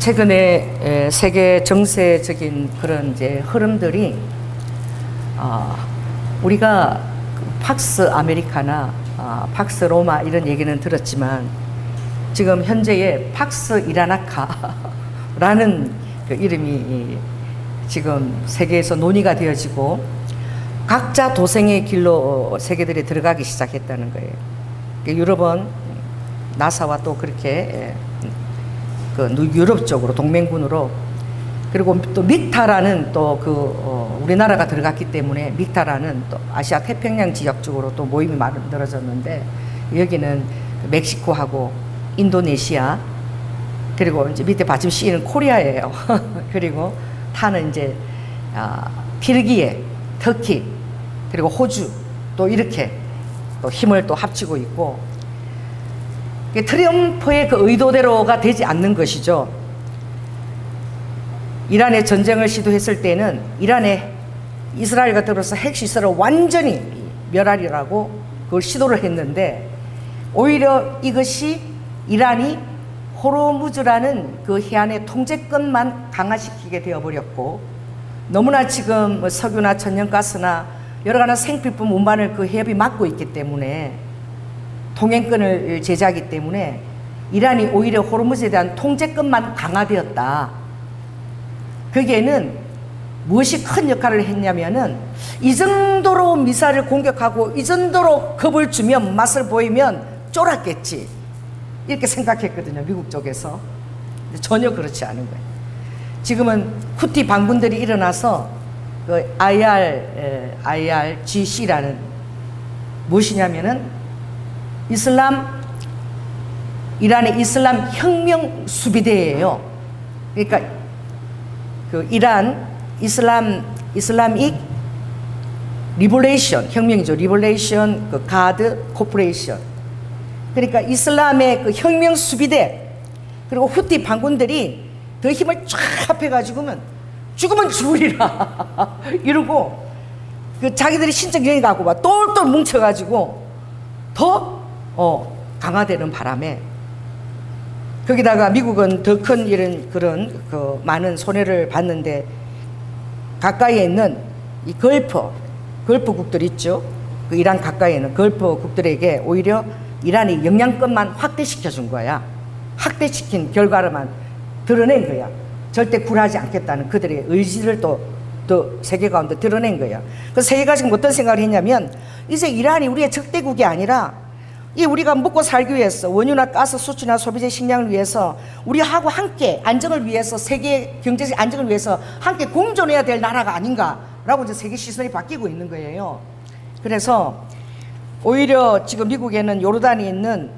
최근에 세계 정세적인 그런 이제 흐름들이 우리가 팍스 아메리카나 팍스 로마 이런 얘기는 들었지만 지금 현재의 팍스 이라나카라는 그 이름이 지금 세계에서 논의가 되어지고 각자 도생의 길로 세계들이 들어가기 시작했다는 거예요. 유럽은 나사와 또 그렇게 그 유럽 쪽으로 동맹군으로, 그리고 또 믹타라는 또 우리나라가 들어갔기 때문에 믹타라는 또 아시아 태평양 지역 쪽으로 또 모임이 만들어졌는데, 여기는 멕시코하고 인도네시아, 그리고 이제 밑에 받침 C는 코리아예요. 그리고 타는 이제 튀르기예, 터키, 그리고 호주, 또 이렇게 또 힘을 또 합치고 있고, 트럼프의 그 의도대로가 되지 않는 것이죠. 이란에 전쟁을 시도했을 때는 이란에 이스라엘과 더불어서 핵시설을 완전히 멸하리라고 그걸 시도를 했는데, 오히려 이것이 이란이 호르무즈라는 그 해안의 통제권만 강화시키게 되어버렸고, 너무나 지금 석유나 천연가스나 여러 가지 생필품 운반을 그 해협이 막고 있기 때문에, 통행권을 제재하기 때문에 이란이 오히려 호르무즈에 대한 통제권만 강화되었다. 거기에는 무엇이 큰 역할을 했냐면은, 이 정도로 미사일을 공격하고 이 정도로 겁을 주면, 맛을 보이면 쫄았겠지, 이렇게 생각했거든요, 미국 쪽에서. 전혀 그렇지 않은 거예요. 지금은 후티 반군들이 일어나서 그 IRGC라는 무엇이냐면은 이란의 이슬람 혁명 수비대예요. 그러니까 그 이란 이슬람익 리버레이션 혁명이죠. 리버레이션 그 가드 코퍼레이션. 그러니까 이슬람의 그 혁명 수비대, 그리고 후티 반군들이 더 힘을 쫙 합해가지고는 죽으면 죽으리라 이러고, 그 자기들이 신적 여행 갖고 막 똘똘 뭉쳐가지고 더 강화되는 바람에, 거기다가 미국은 더 큰 이런 그런 그 많은 손해를 봤는데, 가까이에 있는 이 걸프국들 있죠. 그 이란 가까이에 있는 걸프국들에게 오히려 이란이 영향권만 확대시켜 준 거야. 확대시킨 결과로만 드러낸 거야. 절대 굴하지 않겠다는 그들의 의지를 또 세계 가운데 드러낸 거야. 그래서 세계가 지금 어떤 생각을 했냐면, 이제 이란이 우리의 적대국이 아니라, 이 우리가 먹고 살기 위해서 원유나 가스 수출이나 소비재 식량을 위해서 우리하고 함께 안정을 위해서, 세계 경제적 안정을 위해서 함께 공존해야 될 나라가 아닌가라고 이제 세계 시선이 바뀌고 있는 거예요. 그래서 오히려 지금 미국에는 요르단에 있는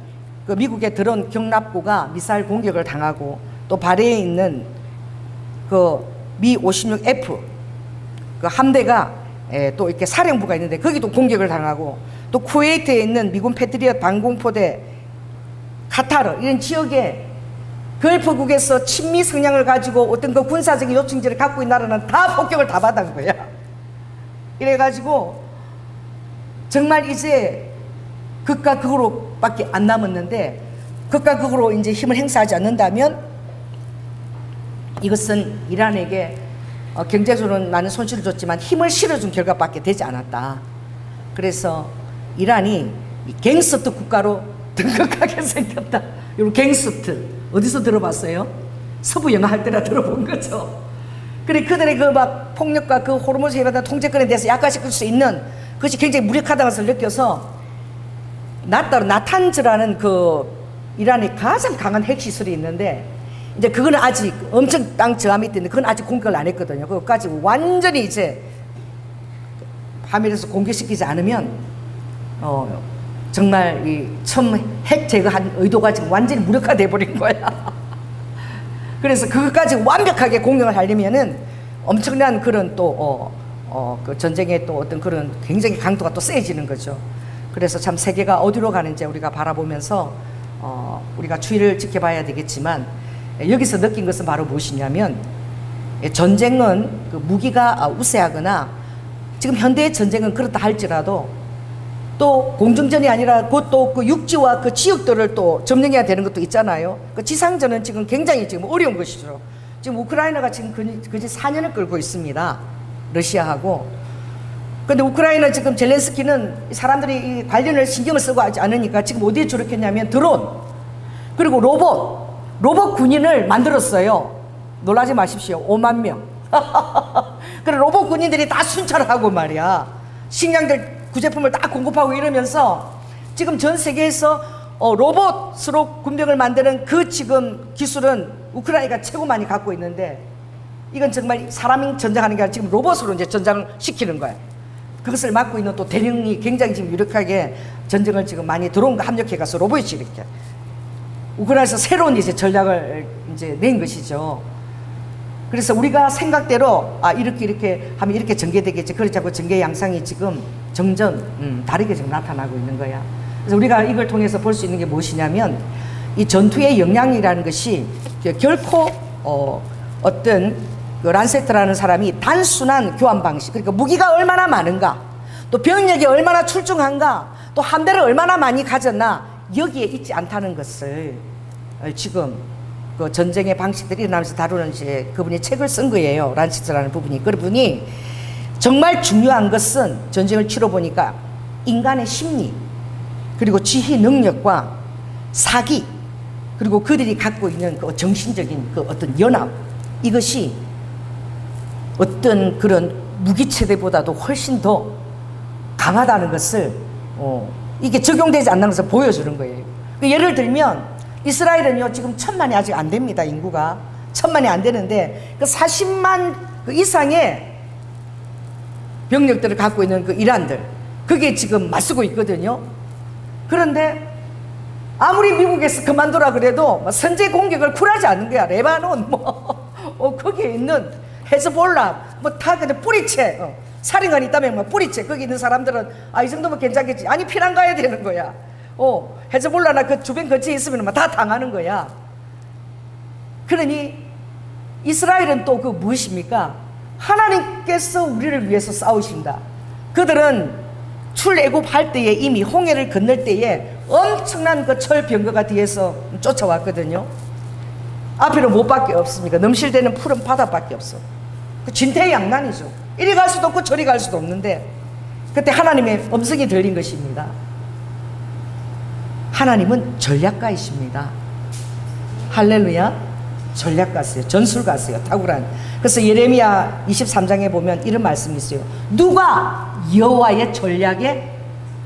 그 미국의 드론 경납고가 미사일 공격을 당하고, 또 발해에 있는 그 미 56F 그 함대가 또 이렇게 사령부가 있는데 거기도 공격을 당하고, 또 쿠웨이트에 있는 미군 패트리엇 방공포대, 카타르 이런 지역에 걸프국에서 친미 성향을 가지고 어떤 그 군사적인 요충지를 갖고 있는 나라는 다 폭격을 다 받은 거야. 이래가지고 정말 이제 극과 극으로밖에 안 남았는데, 극과 극으로 이제 힘을 행사하지 않는다면 이것은 이란에게 경제적으로는 많은 손실을 줬지만 힘을 실어준 결과밖에 되지 않았다. 그래서 이란이 갱스터 국가로 등극하게 생겼다. 여러분, 갱스터 어디서 들어봤어요? 서부 영화 할 때나 들어본 거죠. 그래, 그들의 그 막 폭력과 그 호르무즈 해변 통제권에 대해서 약화시킬 수 있는 그것이 굉장히 무력하다는 것을 느껴서, 나탄즈라는 그 이란의 가장 강한 핵시설이 있는데, 이제 그거는 아직 엄청 땅 저함이 있는데 그건 아직 공격을 안 했거든요. 그것까지 완전히 이제 하멜에서 공격시키지 않으면 정말 이 처음 핵 제거한 의도가 지금 완전히 무력화돼 버린 거야. 그래서 그것까지 완벽하게 공격을 하려면은 엄청난 그런 또 그 전쟁의 또 어떤 그런 굉장히 강도가 또 세지는 거죠. 그래서 참 세계가 어디로 가는지 우리가 바라보면서 우리가 추이를 지켜봐야 되겠지만, 여기서 느낀 것은 바로 무엇이냐면, 전쟁은 그 무기가 우세하거나, 지금 현대의 전쟁은 그렇다 할지라도 또 공중전이 아니라 그것도 그 육지와 그 지역들을 또 점령해야 되는 것도 있잖아요. 그 지상전은 지금 굉장히 지금 어려운 것이죠. 지금 우크라이나가 지금 그지 4년을 끌고 있습니다. 러시아하고. 근데 우크라이나 지금 젤렌스키는 사람들이 이 관련을 신경을 쓰고 하지 않으니까 지금 어디에 주력했냐면 드론, 그리고 로봇 군인을 만들었어요. 놀라지 마십시오. 5만 명. 그래 로봇 군인들이 다 순찰하고 말이야. 식량들 구제품을 다 공급하고 이러면서 지금 전 세계에서 로봇으로 군병을 만드는 그 지금 기술은 우크라이나가 최고 많이 갖고 있는데, 이건 정말 사람이 전쟁하는 게 아니라 지금 로봇으로 이제 전장을 시키는 거예요. 그것을 맡고 있는 또 대령이 굉장히 지금 유력하게 전쟁을 지금 많이 들어온 거 합력해 가서 로봇이 이렇게 우크라이나에서 새로운 이제 전략을 이제 낸 것이죠. 그래서 우리가 생각대로 이렇게 하면 이렇게 전개되겠지, 그렇지 않고 전개 양상이 지금 점점 다르게 지금 나타나고 있는 거야. 그래서 우리가 이걸 통해서 볼 수 있는 게 무엇이냐면, 이 전투의 역량이라는 것이 결코 어떤 그 란세트라는 사람이 단순한 교환 방식, 그러니까 무기가 얼마나 많은가, 또 병력이 얼마나 출중한가, 또 함대를 얼마나 많이 가졌나, 여기에 있지 않다는 것을 지금 그 전쟁의 방식들이 일어나면서 다루는 이제 그분이 책을 쓴 거예요. 란세트라는 그분이 정말 중요한 것은 전쟁을 치러 보니까 인간의 심리, 그리고 지휘 능력과 사기, 그리고 그들이 갖고 있는 그 정신적인 그 어떤 연합, 이것이 어떤 그런 무기체대보다도 훨씬 더 강하다는 것을 이게 적용되지 않는 것을 보여주는 거예요. 예를 들면 이스라엘은요 지금 1000만이 아직 안 됩니다. 인구가 1000만이 안 되는데 그 40만 그 이상의 병력들을 갖고 있는 그 이란들, 그게 지금 맞서고 있거든요. 그런데 아무리 미국에서 그만두라 그래도 선제 공격을 굴하지 않는 거야. 레바논 거기에 있는 헤즈볼라 다 그냥 뿌리채, 살인관이 있다면 뿌리채, 거기 있는 사람들은 이 정도면 괜찮겠지. 아니 피난 가야 되는 거야. 헤즈볼라나 그 주변 근처에 있으면 다 당하는 거야. 그러니 이스라엘은 또 그 무엇입니까? 하나님께서 우리를 위해서 싸우신다. 그들은 출애굽할 때에 이미 홍해를 건널 때에 엄청난 그 철병거가 뒤에서 쫓아왔거든요. 앞에는 못밖에 없습니까? 넘실대는 푸른 바다밖에 없어. 그 진퇴양난이죠. 이리 갈 수도 없고 저리 갈 수도 없는데, 그때 하나님의 음성이 들린 것입니다. 하나님은 전략가이십니다. 할렐루야. 전략가세요. 전술가세요. 탁월한. 그래서 예레미야 23장에 보면 이런 말씀이 있어요. 누가 여호와의 전략에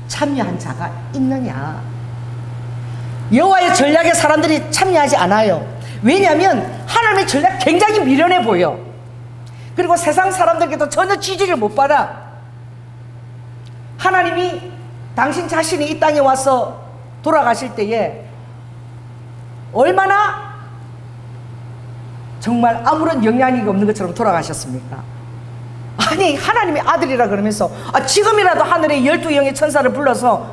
참여한 자가 있느냐. 여호와의 전략에 사람들이 참여하지 않아요. 왜냐하면 하나님의 전략 굉장히 미련해 보여. 그리고 세상 사람들께도 전혀 지지를 못 받아. 하나님이 당신 자신이 이 땅에 와서 돌아가실 때에 얼마나 정말 아무런 영향이 없는 것처럼 돌아가셨습니까? 아니 하나님의 아들이라 그러면서 지금이라도 하늘의 12영의 천사를 불러서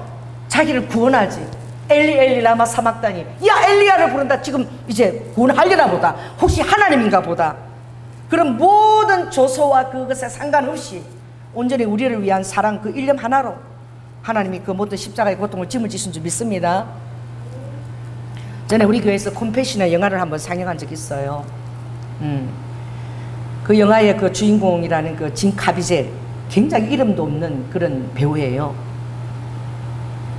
자기를 구원하지. 엘리 엘리 라마 사막다니, 야 엘리야를 부른다. 지금 이제 구원하려나 보다. 혹시 하나님인가 보다. 그런 모든 조소와 그것에 상관없이 온전히 우리를 위한 사랑 그 일념 하나로 하나님이 그 모든 십자가의 고통을 짊어지신 줄 믿습니다. 전에 우리 교회에서 컴패션의 영화를 한번 상영한 적이 있어요. 그 영화의 그 주인공이라는 그 진 카비젤, 굉장히 이름도 없는 그런 배우예요.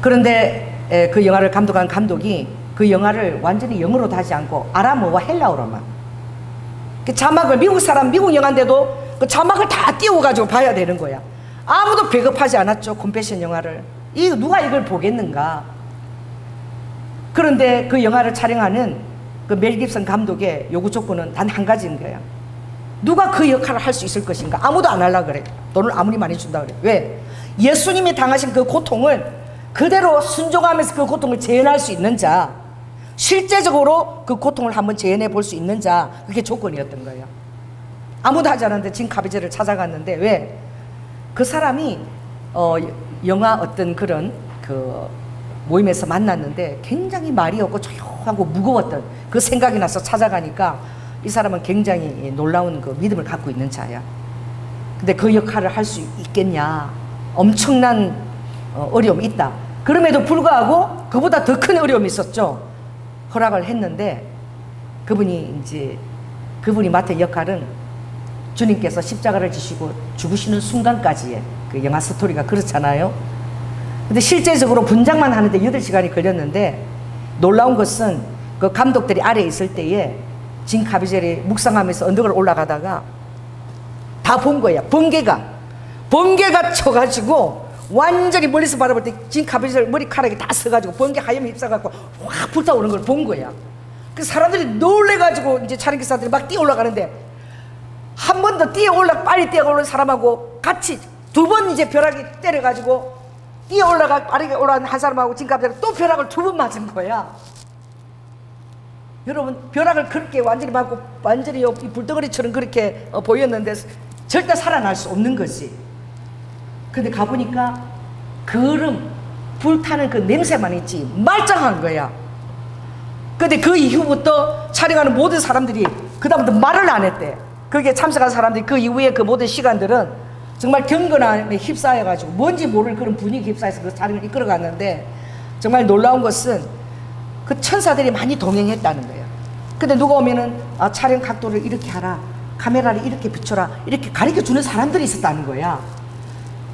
그런데 그 영화를 감독한 감독이 그 영화를 완전히 영어로 하지 않고 아람어와 헬라어로만, 그 자막을, 미국 사람 미국 영화인데도 그 자막을 다 띄워가지고 봐야 되는 거야. 아무도 배급하지 않았죠. 컴패션 영화를. 누가 이걸 보겠는가. 그런데 그 영화를 촬영하는 그 멜 깁슨 감독의 요구 조건은 단 한 가지인 거야. 누가 그 역할을 할 수 있을 것인가. 아무도 안 하려고 그래. 돈을 아무리 많이 준다 그래. 왜? 예수님이 당하신 그 고통을 그대로 순종하면서 그 고통을 재현할 수 있는 자, 실제적으로 그 고통을 한번 재현해 볼 수 있는 자, 그게 조건이었던 거예요. 아무도 하지 않았는데 진 카비제를 찾아갔는데, 왜? 그 사람이 영화 어떤 그런 그 모임에서 만났는데 굉장히 말이 없고 조용하고 무거웠던 그 생각이 나서 찾아가니까 이 사람은 굉장히 놀라운 그 믿음을 갖고 있는 자야. 근데 그 역할을 할 수 있겠냐. 엄청난 어려움이 있다. 그럼에도 불구하고 그보다 더 큰 어려움이 있었죠. 허락을 했는데 그분이 맡은 역할은 주님께서 십자가를 지시고 죽으시는 순간까지의 그 영화 스토리가 그렇잖아요. 근데 실제적으로 분장만 하는데 8시간이 걸렸는데, 놀라운 것은 그 감독들이 아래에 있을 때에 진 카비젤이 묵상하면서 언덕을 올라가다가 다 본 거야. 번개가 쳐가지고 완전히 멀리서 바라볼 때 진 카비젤 머리카락이 다 서가지고 번개 하염이 휩싸갖고 확 불타오르는 걸 본 거야. 그 사람들이 놀래가지고 이제 촬영기사들이 막 뛰어 올라가는데, 한 번 더 빨리 뛰어 올라온 사람하고 같이 2번 이제 벼락이 때려가지고 빠르게 올라간 한 사람하고 진 카비젤이 또 벼락을 2번 맞은 거야. 여러분, 벼락을 그렇게 완전히 맞고 완전히 이 불덩어리처럼 그렇게 보였는데 절대 살아날 수 없는 거지. 근데 가보니까 불타는 그 냄새만 있지 말짱한 거야. 근데 그 이후부터 촬영하는 모든 사람들이 그다음부터 말을 안 했대. 거기에 참석한 사람들이 그 이후에 그 모든 시간들은 정말 경건함에 휩싸여가지고 뭔지 모를 그런 분위기 휩싸여서 그 촬영을 이끌어갔는데, 정말 놀라운 것은 그 천사들이 많이 동행했다는 거예요. 근데 누가 오면은 촬영 각도를 이렇게 하라, 카메라를 이렇게 비춰라, 이렇게 가르쳐주는 사람들이 있었다는 거야.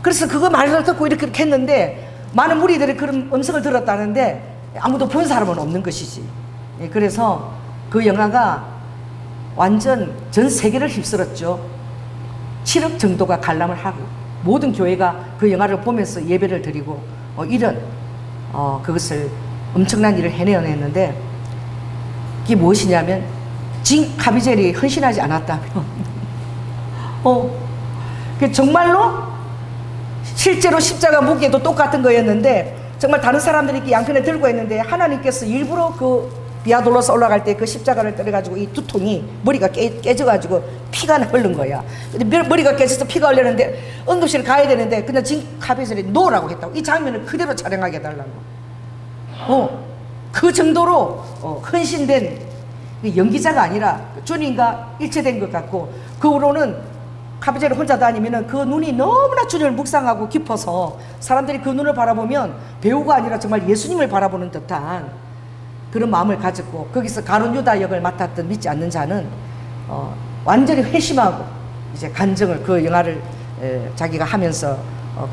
그래서 그거 말을 듣고 이렇게 했는데 많은 무리들이 그런 음성을 들었다는데 아무도 본 사람은 없는 것이지. 그래서 그 영화가 완전 전 세계를 휩쓸었죠. 7억 정도가 관람을 하고 모든 교회가 그 영화를 보면서 예배를 드리고 이런 그것을 엄청난 일을 해내어냈는데, 그게 무엇이냐면 진 카비젤이 헌신하지 않았다면 정말로 실제로 십자가 무게도 똑같은 거였는데, 정말 다른 사람들이 이렇게 양편에 들고 있는데 하나님께서 일부러 그 비아돌로스 올라갈 때 그 십자가를 때려가지고 이 두통이 머리가 깨져가지고 피가 흐른 거야. 근데 머리가 깨져서 피가 흘렸는데 응급실에 가야 되는데 그냥 진 카비젤이 놓으라고 했다고. 이 장면을 그대로 촬영하게 해달라고. 그 정도로 헌신된 연기자가 아니라 주님과 일체된 것 같고, 그 후로는 카비젤이 혼자 다니면은 그 눈이 너무나 주님을 묵상하고 깊어서 사람들이 그 눈을 바라보면 배우가 아니라 정말 예수님을 바라보는 듯한 그런 마음을 가졌고, 거기서 가룟 유다 역을 맡았던 믿지 않는 자는 완전히 회심하고 이제 간증을, 그 영화를 자기가 하면서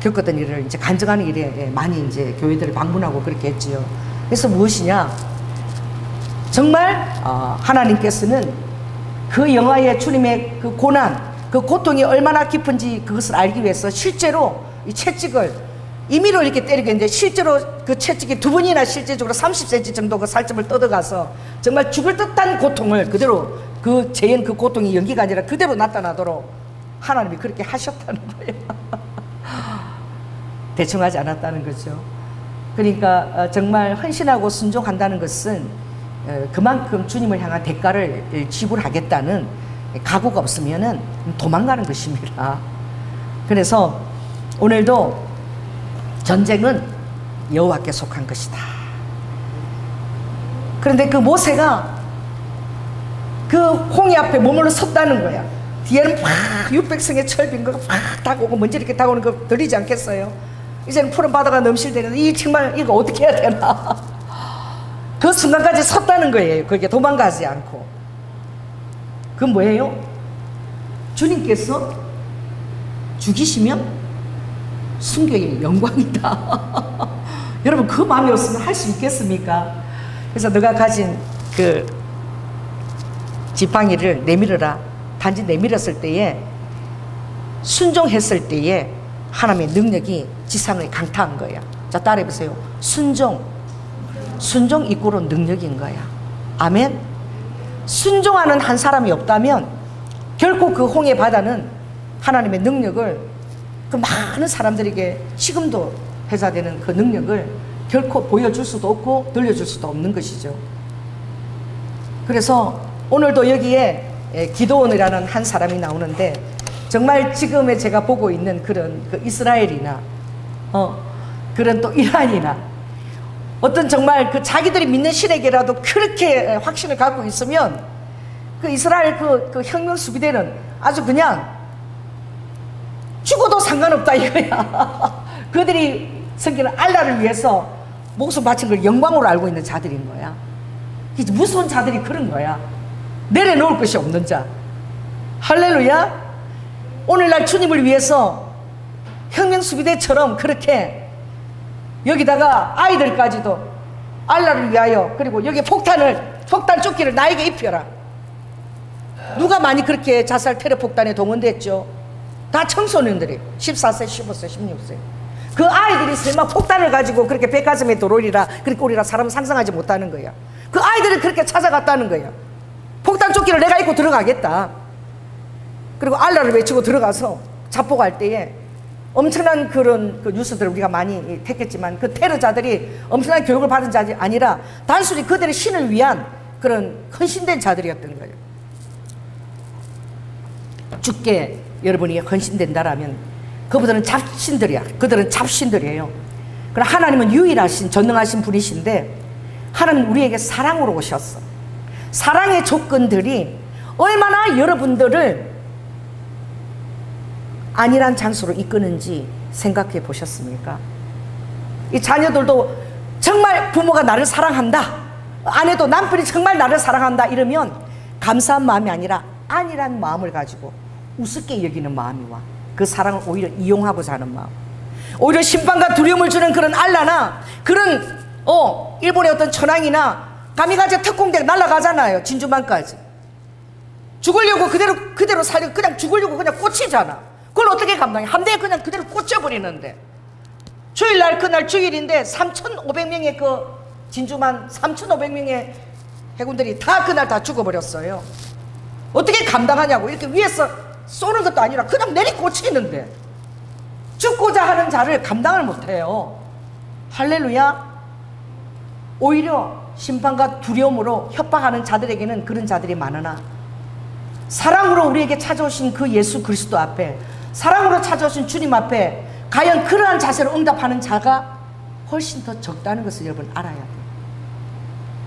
겪었던 일을 이제 간증하는 일에 많이 이제 교회들을 방문하고 그렇게 했지요. 그래서 무엇이냐, 정말 하나님께서는 그 영화의 주님의 그 고난, 그 고통이 얼마나 깊은지 그것을 알기 위해서 실제로 이 채찍을 임의로 이렇게 때리겠는데, 실제로 그 채찍이 2번이나 실제적으로 30cm 정도 그 살점을 뜯어가서 정말 죽을 듯한 고통을 그대로, 그 재현 그 고통이 연기가 아니라 그대로 나타나도록 하나님이 그렇게 하셨다는 거예요. 대충 하지 않았다는 거죠. 그러니까 정말 헌신하고 순종한다는 것은 그만큼 주님을 향한 대가를 지불하겠다는 각오가 없으면은 도망가는 것입니다. 그래서 오늘도 전쟁은 여호와께 속한 것이다. 그런데 그 모세가 그 홍해 앞에 머물러 섰다는 거야. 뒤에는 막 600성의 철빙거가 막 다가오고 먼지 이렇게 다가오는 거 들리지 않겠어요? 이제는 푸른 바다가 넘실대는데 이 정말 이거 어떻게 해야 되나? 그 순간까지 섰다는 거예요. 그게 도망가지 않고. 그건 뭐예요? 주님께서 죽이시면 순교의 영광이다. 여러분, 그 마음이 없으면 할 수 있겠습니까? 그래서 너가 가진 그 지팡이를 내밀어라. 단지 내밀었을 때에, 순종했을 때에 하나님의 능력이 지상을 강타한 거야. 자, 따라해보세요. 순종 이꼬로 능력인 거야. 아멘. 순종하는 한 사람이 없다면 결코 그 홍해 바다는 하나님의 능력을, 그 많은 사람들에게 지금도 회자되는 그 능력을 결코 보여줄 수도 없고 들려줄 수도 없는 것이죠. 그래서 오늘도 여기에 기도원이라는 한 사람이 나오는데, 정말 지금의 제가 보고 있는 그런 그 이스라엘이나 그런 또 이란이나 어떤 정말 그 자기들이 믿는 신에게라도 그렇게 확신을 갖고 있으면 그 이스라엘 그 혁명 수비대는 아주 그냥 죽어도 상관없다 이거야. 그들이 성경은 알라를 위해서 목숨 바친 걸 영광으로 알고 있는 자들인 거야. 무서운 자들이 그런 거야. 내려놓을 것이 없는 자. 할렐루야. 오늘날 주님을 위해서 혁명수비대처럼 그렇게 여기다가 아이들까지도 알라를 위하여, 그리고 여기 폭탄 조끼를 나에게 입혀라. 누가 많이 그렇게 자살 테러 폭탄에 동원됐죠? 다 청소년들이 14세, 15세, 16세. 그 아이들이 설마 폭탄을 가지고 그렇게 백가슴에 들어오리라, 그렇게 우리가 사람 상상하지 못하는 거야. 그 아이들을 그렇게 찾아갔다는 거야. 폭탄 조끼를 내가 입고 들어가겠다. 그리고 알라를 외치고 들어가서 자폭할 때에 엄청난 그런 그 뉴스들을 우리가 많이 택했지만, 그 테러자들이 엄청난 교육을 받은 자들이 아니라 단순히 그들의 신을 위한 그런 헌신된 자들이었던 거예요. 주께 여러분이 헌신된다라면 그분들은 잡신들이야. 그들은 잡신들이에요. 그러나 하나님은 유일하신 전능하신 분이신데, 하나님 우리에게 사랑으로 오셨어. 사랑의 조건들이 얼마나 여러분들을 안일한 장소로 이끄는지 생각해 보셨습니까? 이 자녀들도 정말 부모가 나를 사랑한다, 아내도 남편이 정말 나를 사랑한다 이러면 감사한 마음이 아니라 안일한 마음을 가지고 우습게 여기는 마음이 와. 그 사랑을 오히려 이용하고자 하는 마음. 오히려 심판과 두려움을 주는 그런 알라나 그런 일본의 어떤 천황이나 가미가제 특공대 날아가잖아요. 진주만까지 죽으려고 그대로 살려, 그냥 죽으려고 그냥 꽂히잖아. 그걸 어떻게 감당해? 함대에 그냥 그대로 꽂혀버리는데, 주일날 그날 주일인데 3,500명의 그 진주만 3,500명의 해군들이 다 그날 다 죽어버렸어요. 어떻게 감당하냐고. 이렇게 위에서 쏘는 것도 아니라 그냥 내리꽂히는데 죽고자 하는 자를 감당을 못해요. 할렐루야. 오히려 심판과 두려움으로 협박하는 자들에게는 그런 자들이 많으나, 사랑으로 우리에게 찾아오신 그 예수 그리스도 앞에, 사랑으로 찾아오신 주님 앞에 과연 그러한 자세로 응답하는 자가 훨씬 더 적다는 것을 여러분 알아야 돼요.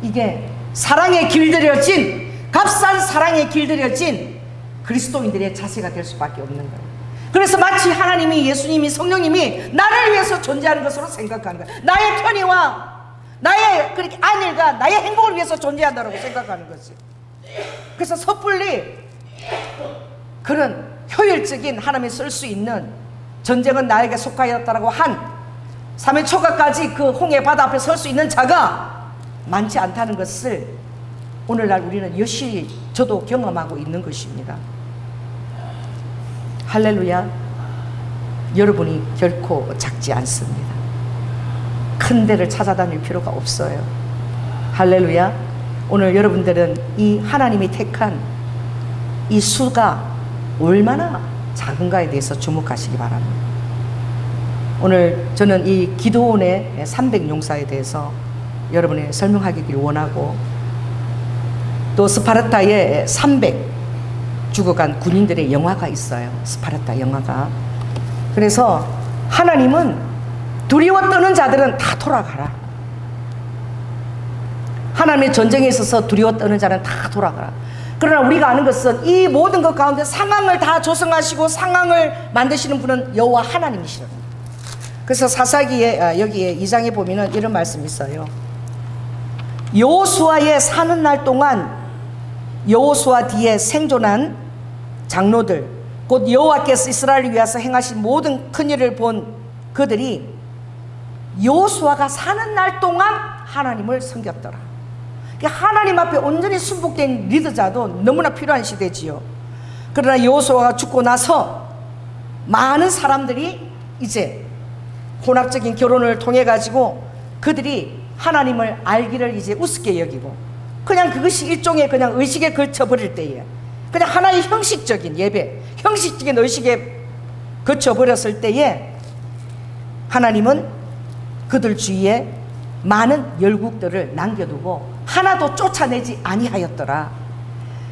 이게 사랑에 길들여진, 값싼 사랑에 길들여진 그리스도인들의 자세가 될 수밖에 없는 거예요. 그래서 마치 하나님이, 예수님이, 성령님이 나를 위해서 존재하는 것으로 생각하는 거예요. 나의 편의와 나의 그렇게 안일과 나의 행복을 위해서 존재한다고 생각하는 거지. 그래서 섣불리 그런 효율적인 하나님이 쓸 수 있는 전쟁은 나에게 속하였다라고 한 3일 초가까지 그 홍해 바다 앞에 설 수 있는 자가 많지 않다는 것을 오늘날 우리는 여실히 저도 경험하고 있는 것입니다. 할렐루야. 여러분이 결코 작지 않습니다. 큰 데를 찾아다닐 필요가 없어요. 할렐루야. 오늘 여러분들은 이 하나님이 택한 이 수가 얼마나 작은가에 대해서 주목하시기 바랍니다. 오늘 저는 이 기드온의 300용사에 대해서 여러분이 설명하기를 원하고, 또 스파르타에 300 죽어간 군인들의 영화가 있어요. 스파르타 영화가. 그래서 하나님은 두려워 떠는 자들은 다 돌아가라. 하나님의 전쟁에 있어서 두려워 떠는 자는 다 돌아가라. 그러나 우리가 아는 것은 이 모든 것 가운데 상황을 다 조성하시고 상황을 만드시는 분은 여호와 하나님이시라는 거예요. 그래서 사사기에 여기에 2장에 보면은 이런 말씀이 있어요. 여호수아의 사는 날 동안 여호수아 뒤에 생존한 장로들, 곧 여호와께서 이스라엘을 위해서 행하신 모든 큰 일을 본 그들이 여호수아가 사는 날 동안 하나님을 섬겼더라. 하나님 앞에 온전히 순복된 리더자도 너무나 필요한 시대지요. 그러나 여호수아가 죽고 나서 많은 사람들이 이제 혼합적인 결혼을 통해 가지고 그들이 하나님을 알기를 이제 우습게 여기고, 그냥 그것이 일종의 그냥 의식에 걸쳐버릴 때에, 그냥 하나의 형식적인 예배, 형식적인 의식에 거쳐버렸을 때에 하나님은 그들 주위에 많은 열국들을 남겨두고 하나도 쫓아내지 아니하였더라.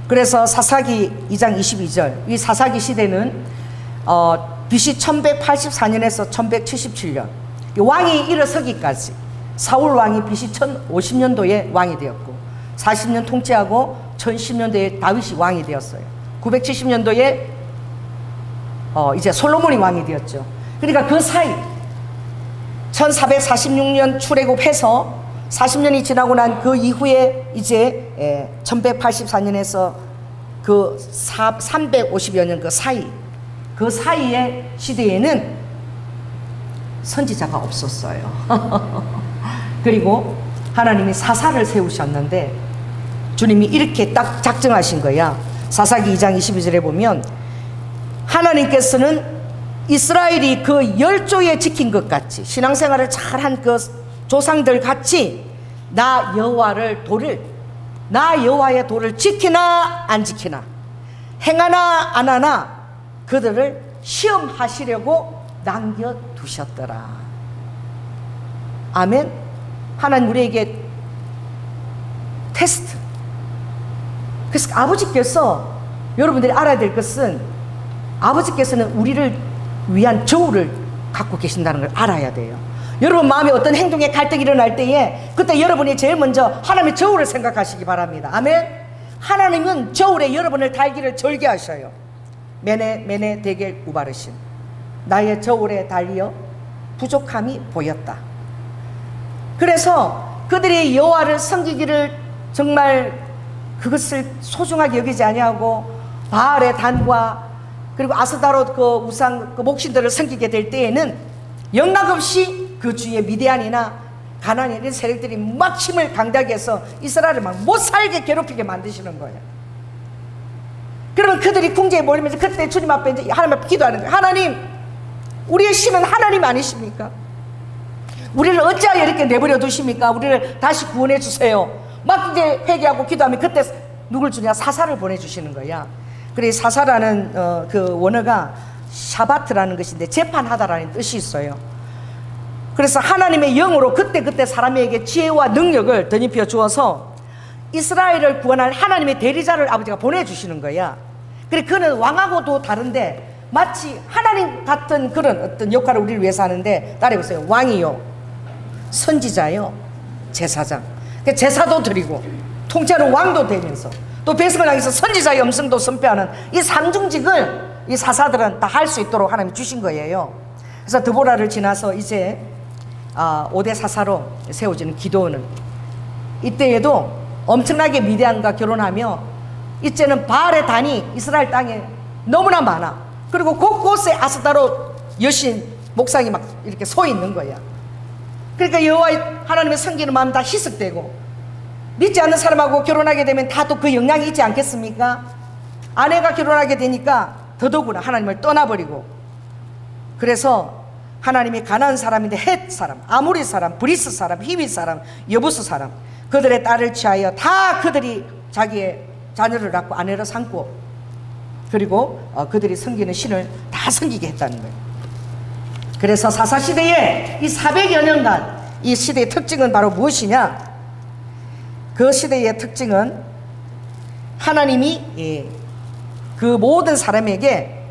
그래서 사사기 2장 22절, 이 사사기 시대는 BC 1184년에서 1177년 왕이 일어서기까지, 사울 왕이 BC 1050년도에 왕이 되었고 40년 통치하고 1010년도에 다윗이 왕이 되었어요. 970년도에 이제 솔로몬이 왕이 되었죠. 그러니까 그 사이 1446년 출애굽해서 40년이 지나고 난 그 이후에 이제 1184년에서 그 350여 년 그 사이의 시대에는 선지자가 없었어요. 그리고 하나님이 사사를 세우셨는데 주님이 이렇게 딱 작정하신 거야. 사사기 2장 22절에 보면 하나님께서는 이스라엘이 그 열조에 지킨 것 같이 신앙생활을 잘한 그 조상들 같이 나 여호와의 도를 지키나 안 지키나 행하나 안 하나 그들을 시험하시려고 남겨두셨더라. 아멘. 하나님 우리에게 테스트. 그래서 아버지께서 여러분들이 알아야 될 것은 아버지께서는 우리를 위한 저울을 갖고 계신다는 걸 알아야 돼요. 여러분 마음에 어떤 행동에 갈등이 일어날 때에 그때 여러분이 제일 먼저 하나님의 저울을 생각하시기 바랍니다. 아멘. 하나님은 저울에 여러분을 달기를 절개하셔요. 메네 대겔 우바르신 나의 저울에 달리어 부족함이 보였다. 그래서 그들이 여호와를 섬기기를 정말 그것을 소중하게 여기지 아니하고 바알의 단과 그리고 아스다롯 그 우상 그 목신들을 섬기게 될 때에는 영락없이 그 주위에 미디안이나 가나안 이런 세력들이 막 힘을 강다게 해서 이스라엘을 막 못 살게 괴롭히게 만드시는 거예요. 그러면 그들이 궁지에 몰리면서 그때 주님 앞에 이제 하나님 앞에 기도하는 거예요. 하나님, 우리의 신은 하나님 아니십니까? 우리를 어찌하여 이렇게 내버려 두십니까? 우리를 다시 구원해 주세요. 막 이제 회개하고 기도하면 그때 누굴 주냐? 사사를 보내주시는 거야. 그래 사사라는 그 원어가 샤바트라는 것인데 재판하다라는 뜻이 있어요. 그래서 하나님의 영으로 그때 사람에게 지혜와 능력을 덧입혀 주어서 이스라엘을 구원할 하나님의 대리자를 아버지가 보내주시는 거야. 그래 그는 왕하고도 다른데 마치 하나님 같은 그런 어떤 역할을 우리를 위해서 하는데 따라해보세요. 왕이요, 선지자요, 제사장. 제사도 드리고 통째로 왕도 되면서 또 백성을 향해서 선지자의 음성도 선포하는 이 상중직을 이 사사들은 다 할 수 있도록 하나님이 주신 거예요. 그래서 드보라를 지나서 이제 5대 사사로 세워지는 기도는 이때에도 엄청나게 미디안과 결혼하며 이제는 바알의 단이 이스라엘 땅에 너무나 많아. 그리고 곳곳에 아스다롯 여신 목상이 막 이렇게 서 있는 거야. 그러니까 여호와 하나님의 섬기는 마음 다 희석되고 믿지 않는 사람하고 결혼하게 되면 다 또 그 영향이 있지 않겠습니까? 아내가 결혼하게 되니까 더더구나 하나님을 떠나버리고 그래서 하나님이 가나안 사람인데 헷 사람, 아모리 사람, 브리스 사람, 히윗 사람, 여부스 사람 그들의 딸을 취하여 다 그들이 자기의 자녀를 낳고 아내를 삼고 그리고 그들이 섬기는 신을 다 섬기게 했다는 거예요. 그래서 사사시대에 이 400여 년간 이 시대의 특징은 바로 무엇이냐? 그 시대의 특징은 하나님이 그 모든 사람에게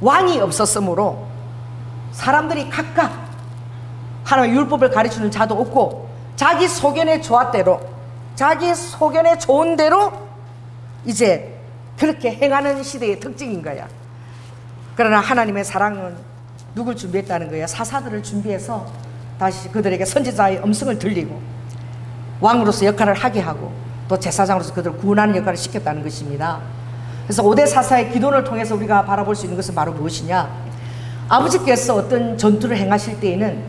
왕이 없었으므로 사람들이 각각 하나님의 율법을 가르치는 자도 없고 자기 소견의 조합대로 자기 소견의 좋은 대로 이제 그렇게 행하는 시대의 특징인 거야. 그러나 하나님의 사랑은 누굴 준비했다는 거야? 사사들을 준비해서 다시 그들에게 선지자의 음성을 들리고 왕으로서 역할을 하게 하고 또 제사장으로서 그들을 구원하는 역할을 시켰다는 것입니다. 그래서 5대 사사의 기도를 통해서 우리가 바라볼 수 있는 것은 바로 무엇이냐? 아버지께서 어떤 전투를 행하실 때에는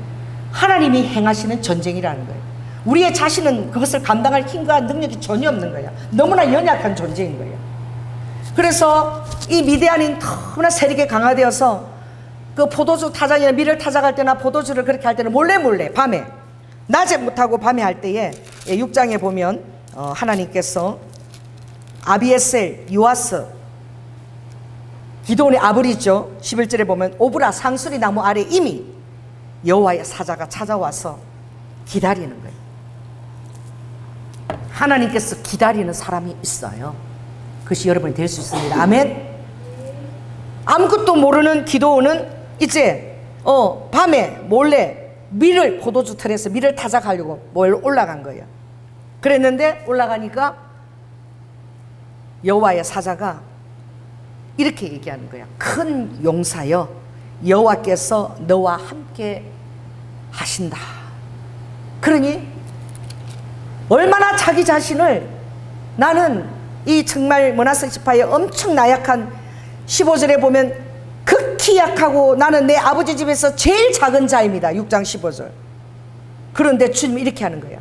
하나님이 행하시는 전쟁이라는 거예요. 우리의 자신은 그것을 감당할 힘과 능력이 전혀 없는 거야. 너무나 연약한 존재인 거예요. 그래서 이 미디안인 너무나 세력에 강화되어서 그 포도주 타작이나 밀을 타작할 때나 포도주를 그렇게 할 때는 몰래 밤에 낮에 못하고 밤에 할 때에 6장에 보면 하나님께서 아비에셀, 요아스 기드온의 아버지죠. 11절에 보면 오브라 상수리 나무 아래 이미 여호와의 사자가 찾아와서 기다리는 거예요. 하나님께서 기다리는 사람이 있어요. 그것이 여러분이 될 수 있습니다. 아멘. 아무것도 모르는 기드온은 이제 밤에 몰래 밀을 포도주 틀에서 밀을 타작하려고 올라간 거예요. 그랬는데 올라가니까 여호와의 사자가 이렇게 얘기하는 거야. 큰 용사여, 여호와께서 너와 함께 하신다. 그러니 얼마나 자기 자신을 나는 이 정말 머나스 지파의 엄청 나약한 15절에 보면 극히 약하고 나는 내 아버지 집에서 제일 작은 자입니다. 6장 15절. 그런데 주님이 이렇게 하는 거야.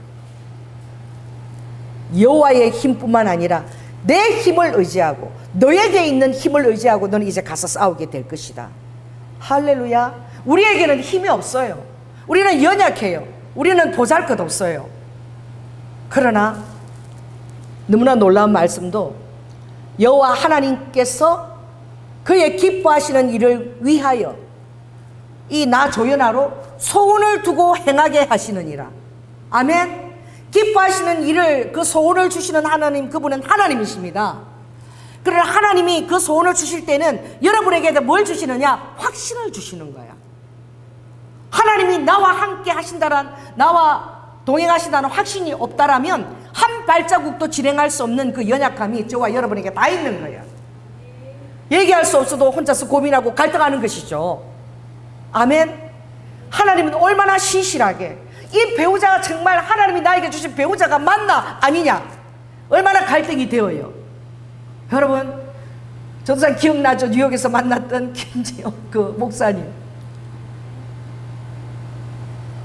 여호와의 힘뿐만 아니라 내 힘을 의지하고 너에게 있는 힘을 의지하고 너는 이제 가서 싸우게 될 것이다. 할렐루야. 우리에게는 힘이 없어요. 우리는 연약해요. 우리는 보잘것없어요. 그러나 너무나 놀라운 말씀도 여호와 하나님께서 그의 기뻐하시는 일을 위하여 이 나 조연하로 소원을 두고 행하게 하시느니라. 아멘. 기뻐하시는 일을, 그 소원을 주시는 하나님, 그분은 하나님이십니다. 그러나 하나님이 그 소원을 주실 때는 여러분에게 뭘 주시느냐? 확신을 주시는 거야. 하나님이 나와 함께 하신다란, 나와 동행하신다는 확신이 없다라면 한 발자국도 진행할 수 없는 그 연약함이 저와 여러분에게 다 있는 거예요. 얘기할 수 없어도 혼자서 고민하고 갈등하는 것이죠. 아멘. 하나님은 얼마나 신실하게 이 배우자가 정말 하나님이 나에게 주신 배우자가 맞나 아니냐 얼마나 갈등이 되어요. 여러분, 저도 잘 기억나죠. 뉴욕에서 만났던 김지영 그 목사님.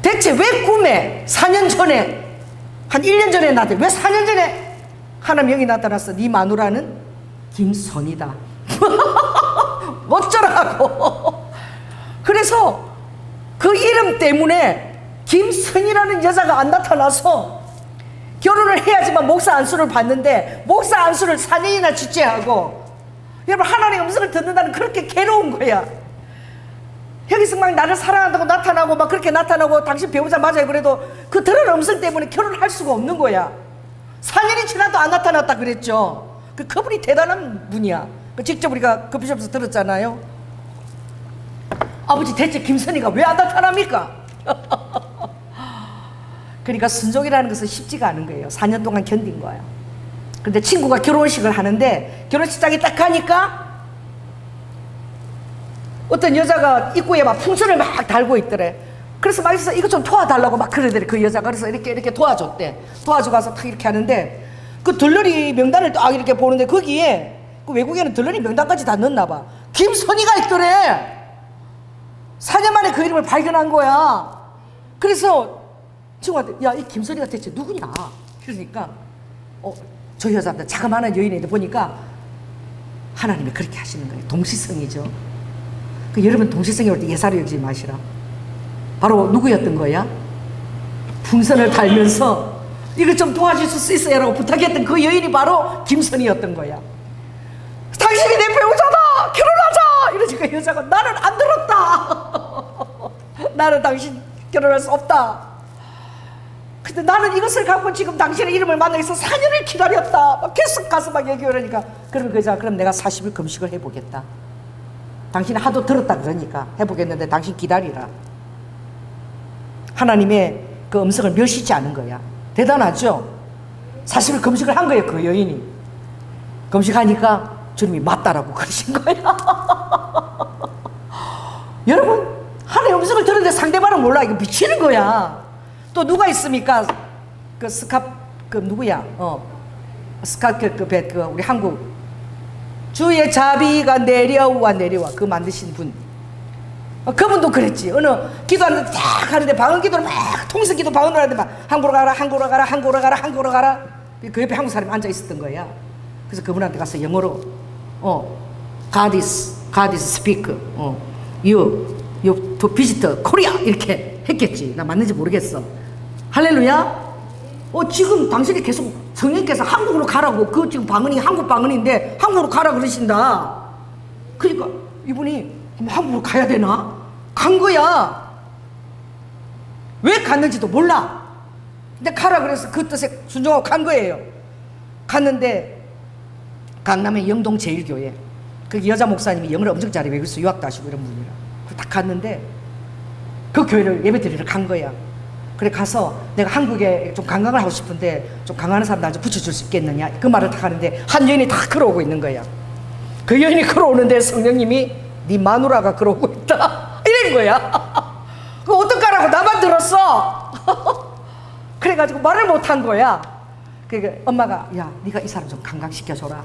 대체 왜 꿈에 4년 전에, 한 1년 전에 나한테 왜 4년 전에 하나님 영이 나타났어? 네 마누라는 김선이다. 어쩌라고. 그래서 그 이름 때문에 김선이라는 여자가 안 나타나서 결혼을 해야지만 목사 안수를 받는데 목사 안수를 4년이나 주재하고, 여러분, 하나님의 음성을 듣는다는 그렇게 괴로운 거야. 여기서 막 나를 사랑한다고 나타나고 막 그렇게 나타나고 당신 배우자 맞아요 그래도 그 들은 음성 때문에 결혼을 할 수가 없는 거야. 4년이 지나도 안 나타났다 그랬죠. 그분이 대단한 분이야. 직접 우리가 그 비숍에서 들었잖아요. 아버지, 대체 김선이가 왜 안 나타납니까? 그러니까 순종이라는 것은 쉽지가 않은 거예요. 4년 동안 견딘 거예요. 근데 친구가 결혼식을 하는데 결혼식장에 딱 가니까 어떤 여자가 입구에 막 풍선을 막 달고 있더래. 그래서 막 있어서 이거 좀 도와달라고 막 그러더래. 그 여자가. 그래서 이렇게 도와줬대. 도와주고 가서 탁 이렇게 하는데 그 들러리 명단을 딱 이렇게 보는데 거기에 그 외국에는 들러리 명단까지 다 넣었나 봐. 김선이가 있더래. 4년 만에 그 이름을 발견한 거야. 그래서 친구한테, 야, 이 김선이가 대체 누구냐? 그러니까 저 여자한테 자그마한 여인인데 보니까 하나님이 그렇게 하시는 거예요. 동시성이죠. 그 여러분, 동시성이 올 때 예사로 여기지 마시라. 바로 누구였던 거야? 풍선을 달면서 이거 좀 도와줄 수 있어요 라고 부탁했던 그 여인이 바로 김선이었던 거야. 당신이 내 배우자다! 결혼하자! 이러니까 여자가, 나는 안 들었다. 나는 당신 결혼할 수 없다. 근데 나는 이것을 갖고 지금 당신의 이름을 만나기 위해서 4년을 기다렸다. 막 계속 가서 막 얘기 그러니까, 그러면 그 여자가, 그럼 내가 40일 금식을 해보겠다. 당신이 하도 들었다 그러니까 해보겠는데 당신 기다리라. 하나님의 그 음성을 멸시지 않은 거야. 대단하죠? 40일 금식을 한 거예요. 그 여인이 금식하니까 주님이 맞다라고 그러신 거야. 여러분, 하나님의 음성을 들었는데 상대방은 몰라. 이거 미치는 거야. 또 누가 있습니까? 그 그 누구야? 우리 한국 주의 자비가 내려와 그 만드신 분. 그분도 그랬지. 어느 기도하는데 딱 하는데 방언 기도를 막 통성 기도 방언을 하는데 막 한국으로 가라, 한국으로 가라, 한국으로 가라, 한국으로 가라. 그 옆에 한국 사람이 앉아 있었던 거야. 그래서 그분한테 가서 영어로 God is speak. You to visit Korea 이렇게 했겠지. 나 맞는지 모르겠어. 할렐루야. 지금 당신이 계속 성령께서 한국으로 가라고, 그 지금 방언이 한국 방언인데 한국으로 가라 그러신다. 그러니까 이분이 한국으로 가야 되나? 간 거야. 왜 갔는지도 몰라. 근데 가라 그래서 그 뜻에 순종하고 간 거예요. 갔는데 강남의 영동 제일교회, 그 여자 목사님이 영어를 엄청 잘해. 외국에서 유학도 하시고 이런 분이라. 딱 갔는데 그 교회를 예배드리러 간 거야. 그래 가서 내가 한국에 좀 관광을 하고 싶은데 좀 강하는 사람 나 좀 붙여줄 수 있겠느냐, 그 말을 딱 하는데 한 여인이 다 걸어오고 있는 거야. 그 여인이 걸어오는데 성령님이 네 마누라가 걸어오고 있다 이런 거야. 그 어떡하라고, 나만 들어라 줬어. 그래가지고 말을 못한 거야. 그러니까 엄마가 야 네가 이 사람 좀 관광시켜줘라.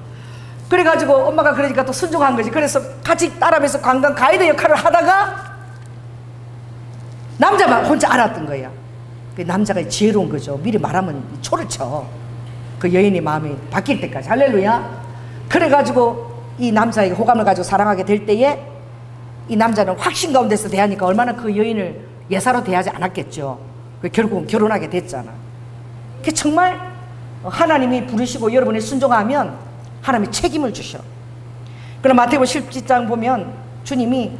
그래가지고 엄마가 그러니까 또 순종한 거지. 그래서 같이 따라면서 관광 가이드 역할을 하다가 남자만 혼자 알았던 거야. 그 남자가 지혜로운 거죠. 미리 말하면 초를 쳐. 그 여인의 마음이 바뀔 때까지. 할렐루야. 그래가지고 이 남자에게 호감을 가지고 사랑하게 될 때에 이 남자는 확신 가운데서 대하니까 얼마나 그 여인을 예사로 대하지 않았겠죠. 결국은 결혼하게 됐잖아. 그 정말 하나님이 부르시고 여러분이 순종하면 하나님이 책임을 주셔. 그럼 마태복음 17장 보면 주님이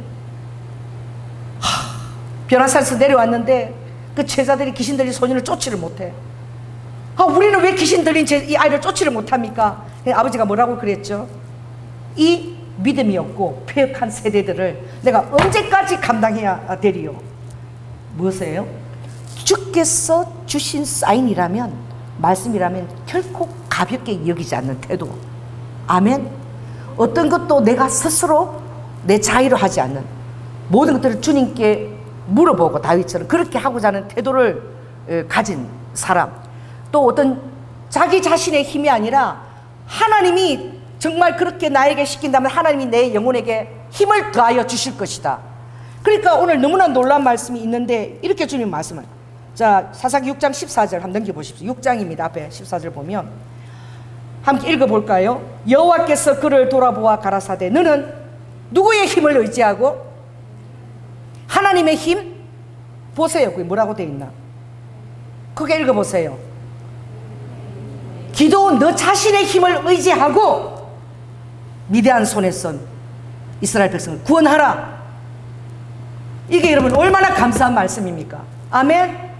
변화산에서 내려왔는데 그 제자들이 귀신 들린 소년을 쫓지를 못해. 우리는 왜 귀신 들린 이 아이를 쫓지를 못합니까? 아버지가 뭐라고 그랬죠? 이 믿음이 없고 폐역한 세대들을 내가 언제까지 감당해야 되리요? 무엇이에요? 주께서 주신 사인이라면, 말씀이라면 결코 가볍게 여기지 않는 태도. 아멘. 어떤 것도 내가 스스로 내 자의로 하지 않는, 모든 것들을 주님께 물어보고 다윗처럼 그렇게 하고자 하는 태도를 가진 사람. 또 어떤 자기 자신의 힘이 아니라 하나님이 정말 그렇게 나에게 시킨다면 하나님이 내 영혼에게 힘을 더하여 주실 것이다. 그러니까 오늘 너무나 놀라운 말씀이 있는데 이렇게 주님 말씀을, 자 사사기 6장 14절 한번 넘겨보십시오. 6장입니다. 앞에 14절 보면 함께 읽어볼까요? 여호와께서 그를 돌아보아 가라사대 너는 누구의 힘을 의지하고? 하나님의 힘? 보세요. 그게 뭐라고 되어 있나? 크게 읽어보세요. 기도원 너 자신의 힘을 의지하고 위대한 손에 선 이스라엘 백성을 구원하라. 이게 여러분 얼마나 감사한 말씀입니까? 아멘.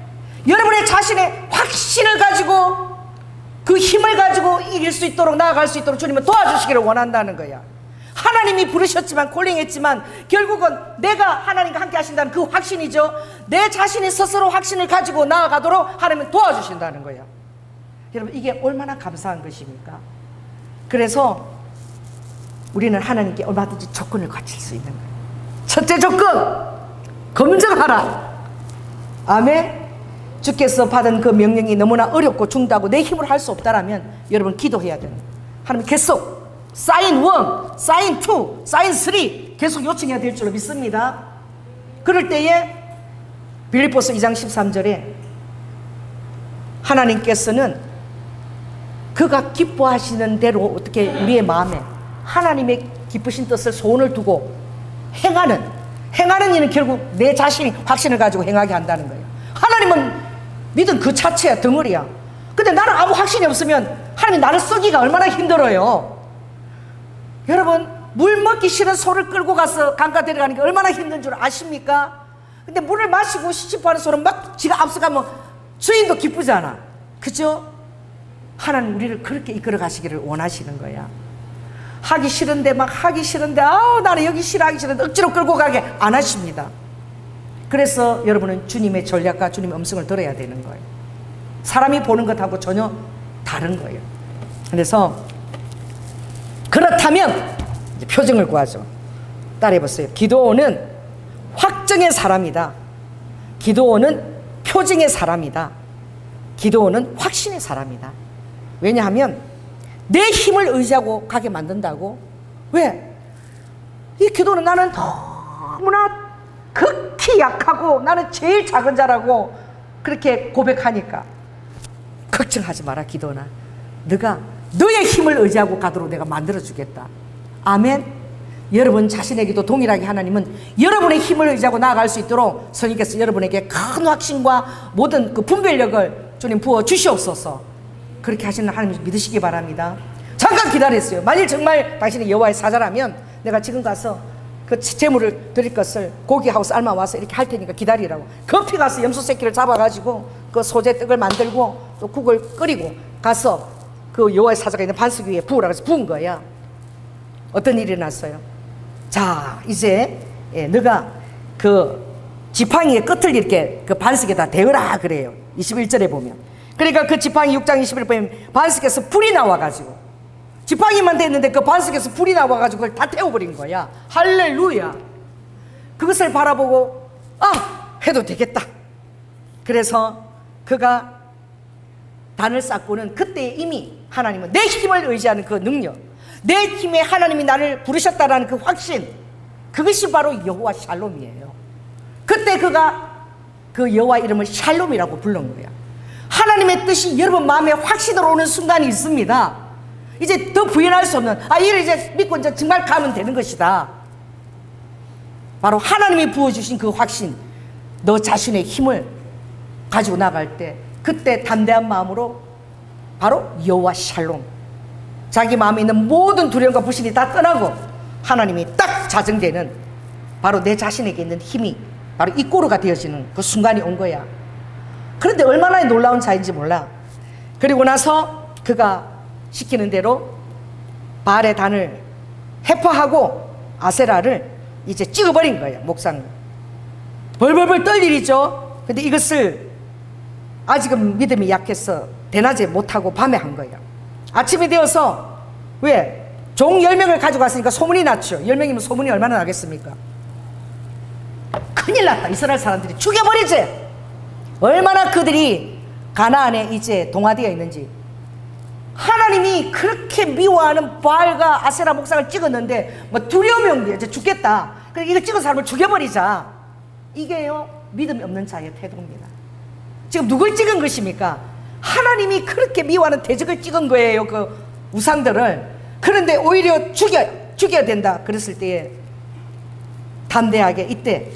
여러분의 자신의 확신을 가지고 그 힘을 가지고 이길 수 있도록 나아갈 수 있도록 주님은 도와주시기를 원한다는 거야. 하나님이 부르셨지만 콜링했지만 결국은 내가 하나님과 함께 하신다는 그 확신이죠. 내 자신이 스스로 확신을 가지고 나아가도록 하나님은 도와주신다는 거야. 여러분 이게 얼마나 감사한 것입니까? 그래서 우리는 하나님께 얼마든지 조건을 갖출 수 있는 거예요. 첫째 조건, 검증하라. 아멘. 주께서 받은 그 명령이 너무나 어렵고 중다고 내 힘으로 할 수 없다라면 여러분 기도해야 됩니다. 하나님 계속 사인 1, 사인 2, 사인 3 계속 요청해야 될 줄로 믿습니다. 그럴 때에 빌립보서 2장 13절에 하나님께서는 그가 기뻐하시는 대로 어떻게 우리의 마음에 하나님의 기쁘신 뜻을 소원을 두고 행하는 이는 결국 내 자신이 확신을 가지고 행하게 한다는 거예요. 하나님은 믿음 그 자체야, 덩어리야. 근데 나는 아무 확신이 없으면 하나님이 나를 쓰기가 얼마나 힘들어요. 여러분 물 먹기 싫은 소를 끌고 가서 강가 데려가는 게 얼마나 힘든 줄 아십니까? 근데 물을 마시고 싶어하는 소는 막 지가 앞서가면 주인도 기쁘잖아. 그죠? 하나님 우리를 그렇게 이끌어 가시기를 원하시는 거야. 하기 싫은데 막 하기 싫은데 나는 여기 싫어 하기 싫은데 억지로 끌고 가게 안 하십니다. 그래서 여러분은 주님의 전략과 주님의 음성을 들어야 되는 거예요. 사람이 보는 것하고 전혀 다른 거예요. 그래서 그렇다면 이제 표정을 구하죠. 따라해보세요. 기도원은 확정의 사람이다. 기도원은 표정의 사람이다. 기도원은 확신의 사람이다. 왜냐하면 내 힘을 의지하고 가게 만든다고? 왜? 이 기도는 나는 너무나 극히 약하고 나는 제일 작은 자라고 그렇게 고백하니까 걱정하지 마라. 기도나 너가 너의 힘을 의지하고 가도록 내가 만들어주겠다. 아멘. 여러분 자신에게도 동일하게 하나님은 여러분의 힘을 의지하고 나아갈 수 있도록 성령께서 여러분에게 큰 확신과 모든 그 분별력을 주님 부어 주시옵소서. 그렇게 하시는 하나님 믿으시기 바랍니다. 잠깐 기다렸어요. 만일 정말 당신이 여호와의 사자라면 내가 지금 가서 그 재물을 드릴 것을 고기하고 삶아 와서 이렇게 할 테니까 기다리라고. 급히 가서 염소 새끼를 잡아가지고 그 소재 떡을 만들고 또 국을 끓이고 가서 그 여호와의 사자가 있는 반석 위에 부으라고 해서 부은 거야. 어떤 일이 났어요? 자 이제 너가 그 지팡이의 끝을 이렇게 그 반석에다 대어라 그래요. 21절에 보면. 그러니까 그 지팡이 6장 21절에 보면 반석에서 불이 나와가지고 지팡이만 됐는데 그 반석에서 불이 나와가지고 그걸 다 태워버린 거야. 할렐루야. 그것을 바라보고 해도 되겠다. 그래서 그가 단을 쌓고는 그때 이미 하나님은 내 힘을 의지하는 그 능력, 내 힘에 하나님이 나를 부르셨다라는 그 확신, 그것이 바로 여호와 샬롬이에요. 그때 그가 그 여호와 이름을 샬롬이라고 부른 거야. 하나님의 뜻이 여러분 마음에 확신으로 오는 순간이 있습니다. 이제 더 부인할 수 없는, 이를 이제 믿고 이제 정말 가면 되는 것이다. 바로 하나님이 부어주신 그 확신, 너 자신의 힘을 가지고 나갈 때 그때 담대한 마음으로 바로 여호와 샬롬, 자기 마음에 있는 모든 두려움과 불신이 다 떠나고 하나님이 딱 자정되는, 바로 내 자신에게 있는 힘이 바로 입고로가 되어지는 그 순간이 온 거야. 그런데 얼마나 놀라운 자인지 몰라. 그리고 나서 그가 시키는 대로 바알의 단을 해파하고 아세라를 이제 찍어버린 거예요. 목상을 벌벌벌 떨 일이죠. 근데 이것을 아직은 믿음이 약해서 대낮에 못하고 밤에 한 거예요. 아침이 되어서, 왜? 종 10명을 가져갔으니까 소문이 났죠. 10명이면 소문이 얼마나 나겠습니까? 큰일 났다. 이스라엘 사람들이 죽여버리지. 얼마나 그들이 가나안에 이제 동화되어 있는지. 하나님이 그렇게 미워하는 바알과 아세라 목상을 찍었는데 뭐 두려움이 온 게 이제 죽겠다. 그러니까 이거 찍은 사람을 죽여버리자. 이게요, 믿음이 없는 자의 태도입니다. 지금 누굴 찍은 것입니까? 하나님이 그렇게 미워하는 대적을 찍은 거예요, 그 우상들을. 그런데 오히려 죽여야 된다 그랬을 때에 담대하게, 이때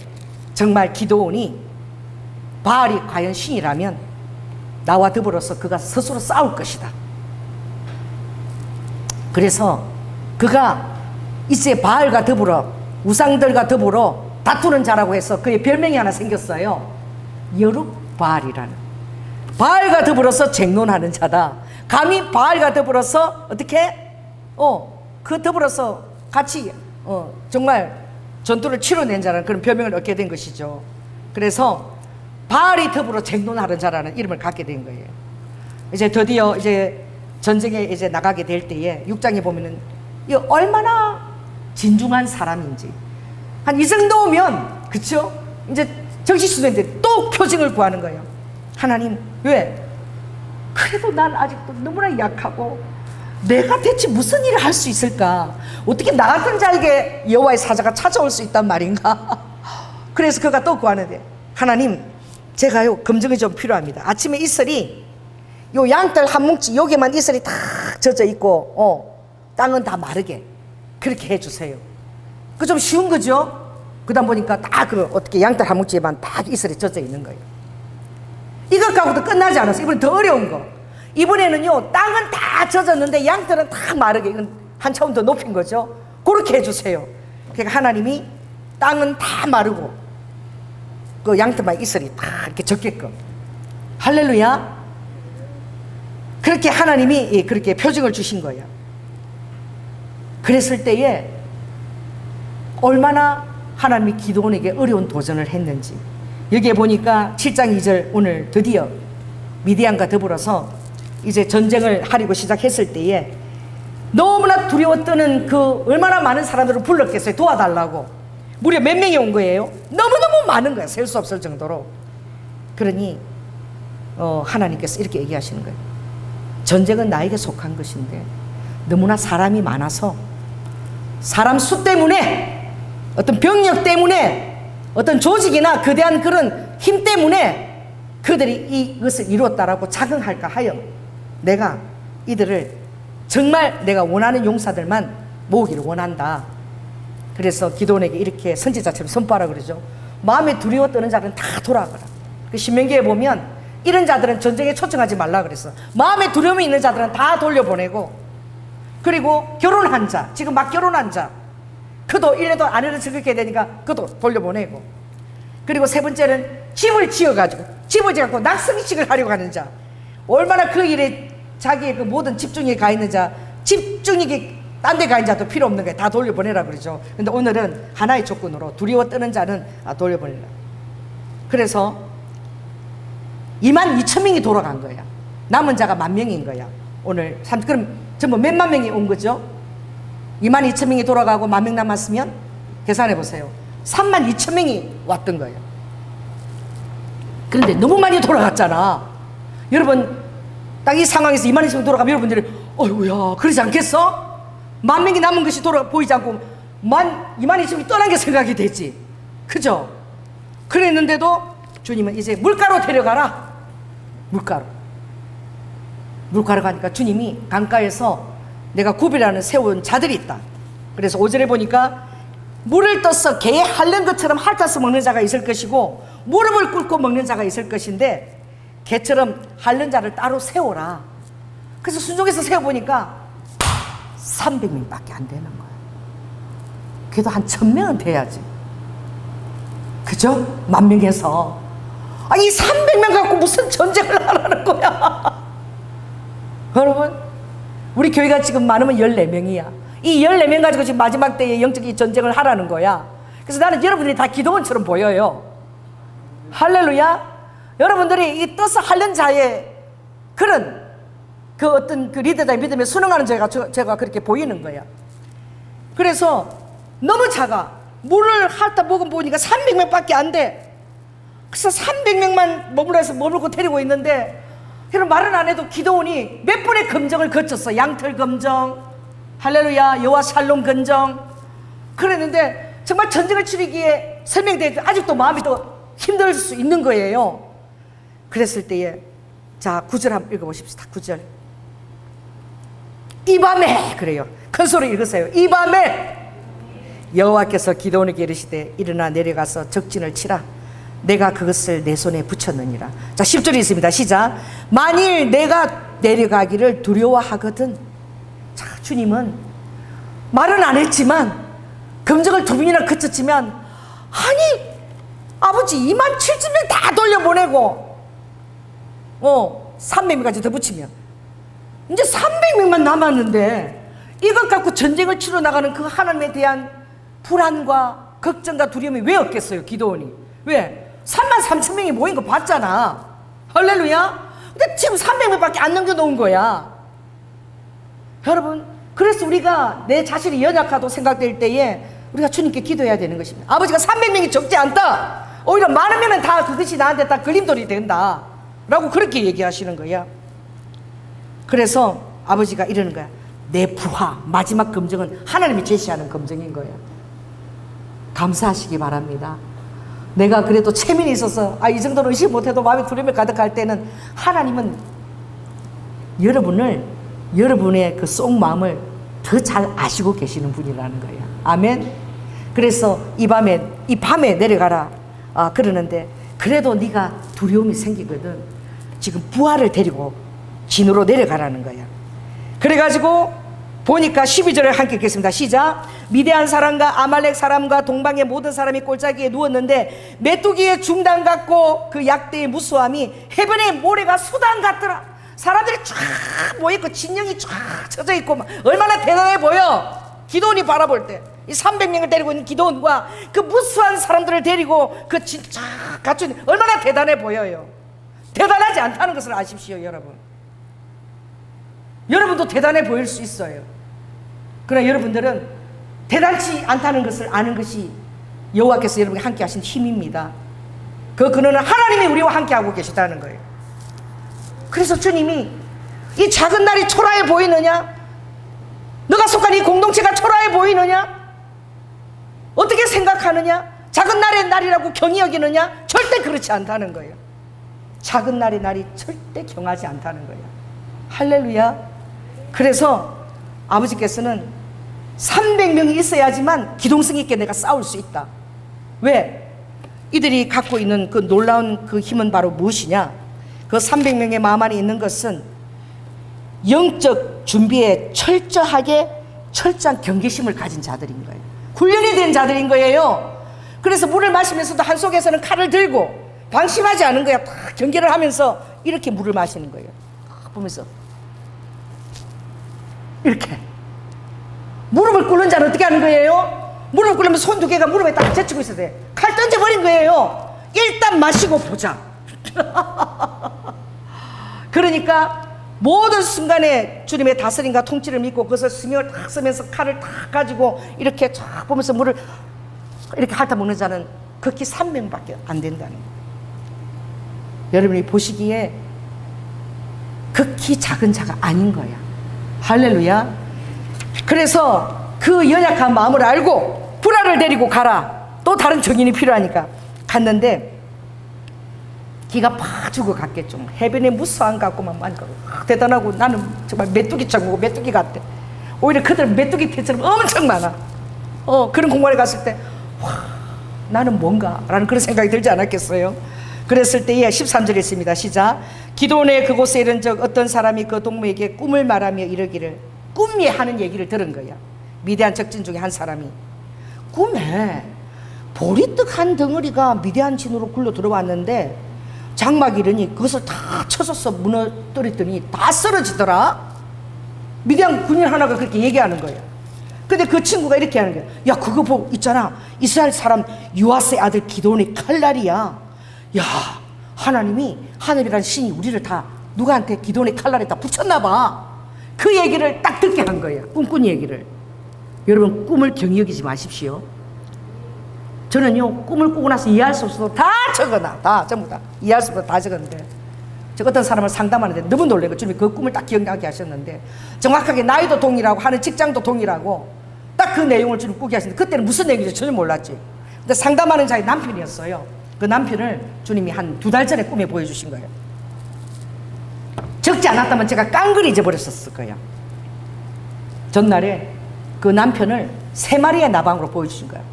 정말 기드온이 바알이 과연 신이라면 나와 더불어서 그가 스스로 싸울 것이다. 그래서 그가 이제 바알과 더불어, 우상들과 더불어 다투는 자라고 해서 그의 별명이 하나 생겼어요. 여룹바알이라는. 바알과 더불어서 쟁론하는 자다. 감히 바알과 더불어서 어떻게? 그 더불어서 같이 정말 전투를 치러낸 자라는 그런 별명을 얻게 된 것이죠. 그래서 바알이 더불어 쟁론하는 자라는 이름을 갖게 된 거예요. 이제 드디어 이제 전쟁에 이제 나가게 될 때에 6장에 보면은 이 얼마나 진중한 사람인지, 한 이 정도면, 그쵸? 이제 정신수련인데 또 표징을 구하는 거예요. 하나님, 왜? 그래도 난 아직도 너무나 약하고 내가 대체 무슨 일을 할 수 있을까? 어떻게 나 같은 자에게 여호와의 사자가 찾아올 수 있단 말인가? 그래서 그가 또 구하는데, 하나님, 제가요 검증이 좀 필요합니다. 아침에 이슬이 요 양털 한 뭉치 여기만 이슬이 다 젖어 있고 땅은 다 마르게 그렇게 해주세요. 그 좀 쉬운 거죠? 그 다음 보니까 다 그 어떻게 양털 한 뭉치에만 다 이슬이 젖어 있는 거예요. 이것 갖고도 끝나지 않았어요. 이번엔 더 어려운 거. 이번에는요, 땅은 다 젖었는데 양털은 다 마르게, 이건 한 차원 더 높인 거죠. 그렇게 해주세요. 그러니까 하나님이 땅은 다 마르고 그 양털만 이슬이 다 이렇게 젖게끔. 할렐루야. 그렇게 하나님이 그렇게 표징을 주신 거예요. 그랬을 때에 얼마나 하나님이 기드온에게 어려운 도전을 했는지. 여기에 보니까 7장 2절, 오늘 드디어 미디안과 더불어서 이제 전쟁을 하려고 시작했을 때에 너무나 두려워 떠는 그 얼마나 많은 사람들을 불렀겠어요. 도와달라고. 무려 몇 명이 온 거예요? 너무너무 많은 거예요. 셀 수 없을 정도로. 그러니 하나님께서 이렇게 얘기하시는 거예요. 전쟁은 나에게 속한 것인데 너무나 사람이 많아서 사람 수 때문에, 어떤 병력 때문에, 어떤 조직이나 거대한 그런 힘 때문에 그들이 이것을 이루었다라고 자긍할까 하여 내가 이들을 정말 내가 원하는 용사들만 모으기를 원한다. 그래서 기드온에게 이렇게 선지자처럼 선포하라 그러죠. 마음에 두려워 떠는 자들은 다 돌아가라. 그 신명기에 보면 이런 자들은 전쟁에 초청하지 말라 그랬어. 마음에 두려움이 있는 자들은 다 돌려보내고, 그리고 결혼한 자, 지금 막 결혼한 자, 그도 1년도 아내를 즐겁게 되니까 그도 돌려보내고, 그리고 세 번째는 집을 지어가지고 집을 지어갖고 낙성식을 하려고 하는 자, 얼마나 그 일에 자기의 그 모든 집중이 가 있는 자, 집중이 딴 데 가 있는 자도 필요 없는 거야. 다 돌려보내라 그러죠. 근데 오늘은 하나의 조건으로 두려워 떠는 자는 돌려보내라. 그래서 22,000명이 돌아간 거야. 남은 자가 10,000명인 거야. 오늘 그럼 전부 몇만 명이 온 거죠? 22,000명이 돌아가고 10,000명 남았으면 계산해 보세요. 32,000명이 왔던 거예요. 그런데 너무 많이 돌아갔잖아. 여러분, 딱 이 상황에서 20,000명 돌아가면 여러분들이 어이구야 그러지 않겠어? 10,000명이 남은 것이 보이지 않고 22,000명이 떠난 게 생각이 되지. 그죠? 그랬는데도 주님은 이제 물가로 데려가라. 물가로 가니까 주님이 강가에서 내가 구비라는 세운 자들이 있다. 그래서 5절에 보니까 물을 떠서 개에 핥는 것처럼 핥아서 먹는 자가 있을 것이고 무릎을 꿇고 먹는 자가 있을 것인데 개처럼 핥는 자를 따로 세워라. 그래서 순종해서 세워보니까 300명밖에 안 되는 거야. 그래도 한 1,000명은 돼야지. 그죠? 10,000명에서 이 300명 갖고 무슨 전쟁을 하라는 거야. 여러분, 우리 교회가 지금 많으면 14명이야. 이 14명 가지고 지금 마지막 때에 영적 전쟁을 하라는 거야. 그래서 나는 여러분들이 다 기도원처럼 보여요. 할렐루야. 여러분들이 이 떠서 핥는 자의 그런 그 어떤 그 리더자의 믿음에 순응하는 제가 그렇게 보이는 거야. 그래서 너무 작아. 물을 핥아 먹어보니까 300명밖에 안 돼. 그래서 300명만 머물고 데리고 있는데, 그런 말은 안 해도 기도원이 몇 번의 검정을 거쳤어. 양털 검정, 할렐루야, 여호와 샬롬 검정. 그랬는데 정말 전쟁을 치르기에 설명되니까 아직도 마음이 더 힘들 수 있는 거예요. 그랬을 때에 자 9절 한번 읽어보십시다. 9절. 이 밤에, 그래요. 큰 소리 읽으세요. 이 밤에 여호와께서 기드온에게 이르시되 일어나 내려가서 적진을 치라. 내가 그것을 내 손에 붙였느니라. 자 10절이 있습니다. 시작. 만일 내가 내려가기를 두려워하거든. 자, 주님은 말은 안 했지만 검정을 2번이나 거쳤지만, 아니 아버지 27,000명 다 돌려보내고 300명까지 더 붙이면 이제 300명만 남았는데 이것 갖고 전쟁을 치러 나가는 그 하나님에 대한 불안과 걱정과 두려움이 왜 없겠어요? 기도원이 왜? 33,000명이 모인 거 봤잖아. 할렐루야. 근데 지금 300명밖에 안 남겨놓은 거야. 여러분, 그래서 우리가 내 자신이 연약하다고 생각될 때에 우리가 주님께 기도해야 되는 것입니다. 아버지가 300명이 적지 않다. 오히려 많으면 다 그것이 나한테 다 걸림돌이 된다 라고 그렇게 얘기하시는 거야. 그래서 아버지가 이러는 거야. 내 부하 마지막 검증은 하나님이 제시하는 검증인 거야. 감사하시기 바랍니다. 내가 그래도 체면이 있어서 이 정도는 의식 못해도 마음에 두려움이 가득할 때는 하나님은 여러분의 그 속마음을 더 잘 아시고 계시는 분이라는 거야. 아멘. 그래서 이 밤에 내려가라 그러는데, 그래도 네가 두려움이 생기거든. 지금 부하를 데리고 진으로 내려가라는 거야. 그래가지고 보니까 12절에 함께 읽겠습니다. 시작. 미디안 사람과 아말렉 사람과 동방의 모든 사람이 골짜기에 누웠는데 메뚜기의 중단 같고 그 약대의 무수함이 해변의 모래가 수단 같더라. 사람들이 쫙 모여있고 진영이 쫙 쳐져 있고 얼마나 대단해 보여. 기도원이 바라볼 때 이 300명을 데리고 있는 기도원과 그 무수한 사람들을 데리고 그 진짜 갖춘 얼마나 대단해 보여요. 대단하지 않다는 것을 아십시오. 여러분도 대단해 보일 수 있어요. 그러나 여러분들은 대단치 않다는 것을 아는 것이 여호와께서 여러분과 함께 하신 힘입니다. 그 근원은 하나님이 우리와 함께 하고 계시다는 거예요. 그래서 주님이 이 작은 날이 초라해 보이느냐? 너가 속한 이 공동체가 초라해 보이느냐? 어떻게 생각하느냐? 작은 날의 날이라고 경히 여기느냐? 절대 그렇지 않다는 거예요. 작은 날의 날이 절대 경하지 않다는 거예요. 할렐루야. 그래서 아버지께서는 300명이 있어야지만 기동성 있게 내가 싸울 수 있다. 왜? 이들이 갖고 있는 그 놀라운 그 힘은 바로 무엇이냐? 그 300명의 마음 안에 있는 것은 영적 준비에 철저한 경계심을 가진 자들인 거예요. 훈련이 된 자들인 거예요. 그래서 물을 마시면서도 한 속에서는 칼을 들고 방심하지 않은 거야. 다 경계를 하면서 이렇게 물을 마시는 거예요. 보면서 이렇게 무릎을 꿇는 자는 어떻게 하는 거예요? 무릎을 꿇으면 손 2개가 무릎에 딱 제치고 있어야 돼. 칼 던져버린 거예요. 일단 마시고 보자. 그러니까 모든 순간에 주님의 다스림과 통치를 믿고 그것을 스명을 탁 쓰면서 칼을 탁 가지고 이렇게 쫙 보면서 물을 이렇게 핥아 먹는 자는 극히 3명밖에 안 된다는 거예요. 여러분이 보시기에 극히 작은 자가 아닌 거야. 할렐루야. 그래서 그 연약한 마음을 알고 불화를 데리고 가라. 또 다른 증인이 필요하니까 갔는데 기가 팍 죽어 갔겠죠. 해변에 무수한 갖고만 대단하고 나는 정말 메뚜기처럼 메뚜기 같대. 오히려 그들 메뚜기 떼처럼 엄청 많아. 그런 공간에 갔을 때 와, 나는 뭔가 라는 그런 생각이 들지 않았겠어요? 그랬을 때에 13절에 있습니다. 시작. 기도원의 그곳에 이른 적 어떤 사람이 그 동무에게 꿈을 말하며 이르기를, 꿈이 하는 얘기를 들은 거야. 미대한 적진 중에 한 사람이 꿈에 보리떡 한 덩어리가 미대한 진으로 굴러 들어왔는데 장막 이르니 그것을 다 쳐서서 무너뜨렸더니 다 쓰러지더라. 미대한 군인 하나가 그렇게 얘기하는 거야. 근데 그 친구가 이렇게 하는 거야. 야, 그거 보고 있잖아, 이스라엘 사람 요아스의 아들 기드온의 칼날이야. 야, 하나님이, 하늘이란 신이 우리를 다 누구한테, 기드온의 칼날에 다 붙였나 봐. 그 얘기를 딱 듣게 한 거야. 꿈꾼 얘기를. 여러분, 꿈을 경히 여기지 마십시오. 저는요, 꿈을 꾸고 나서 이해할 수 없어도 다 적어놔. 다, 전부 다. 이해할 수 없어도 다 적었는데, 저 어떤 사람을 상담하는데 너무 놀래고, 주님이 그 꿈을 딱 기억나게 하셨는데, 정확하게 나이도 동일하고, 하는 직장도 동일하고, 딱 그 내용을 주님 꾸게 하셨는데, 그때는 무슨 내용인지 전혀 몰랐지. 근데 상담하는 자의 남편이었어요. 그 남편을 주님이 한 2달 전에 꿈에 보여주신 거예요. 적지 않았다면 제가 깡그리 잊어버렸었을 거예요. 전날에 그 남편을 3마리의 나방으로 보여주신 거예요.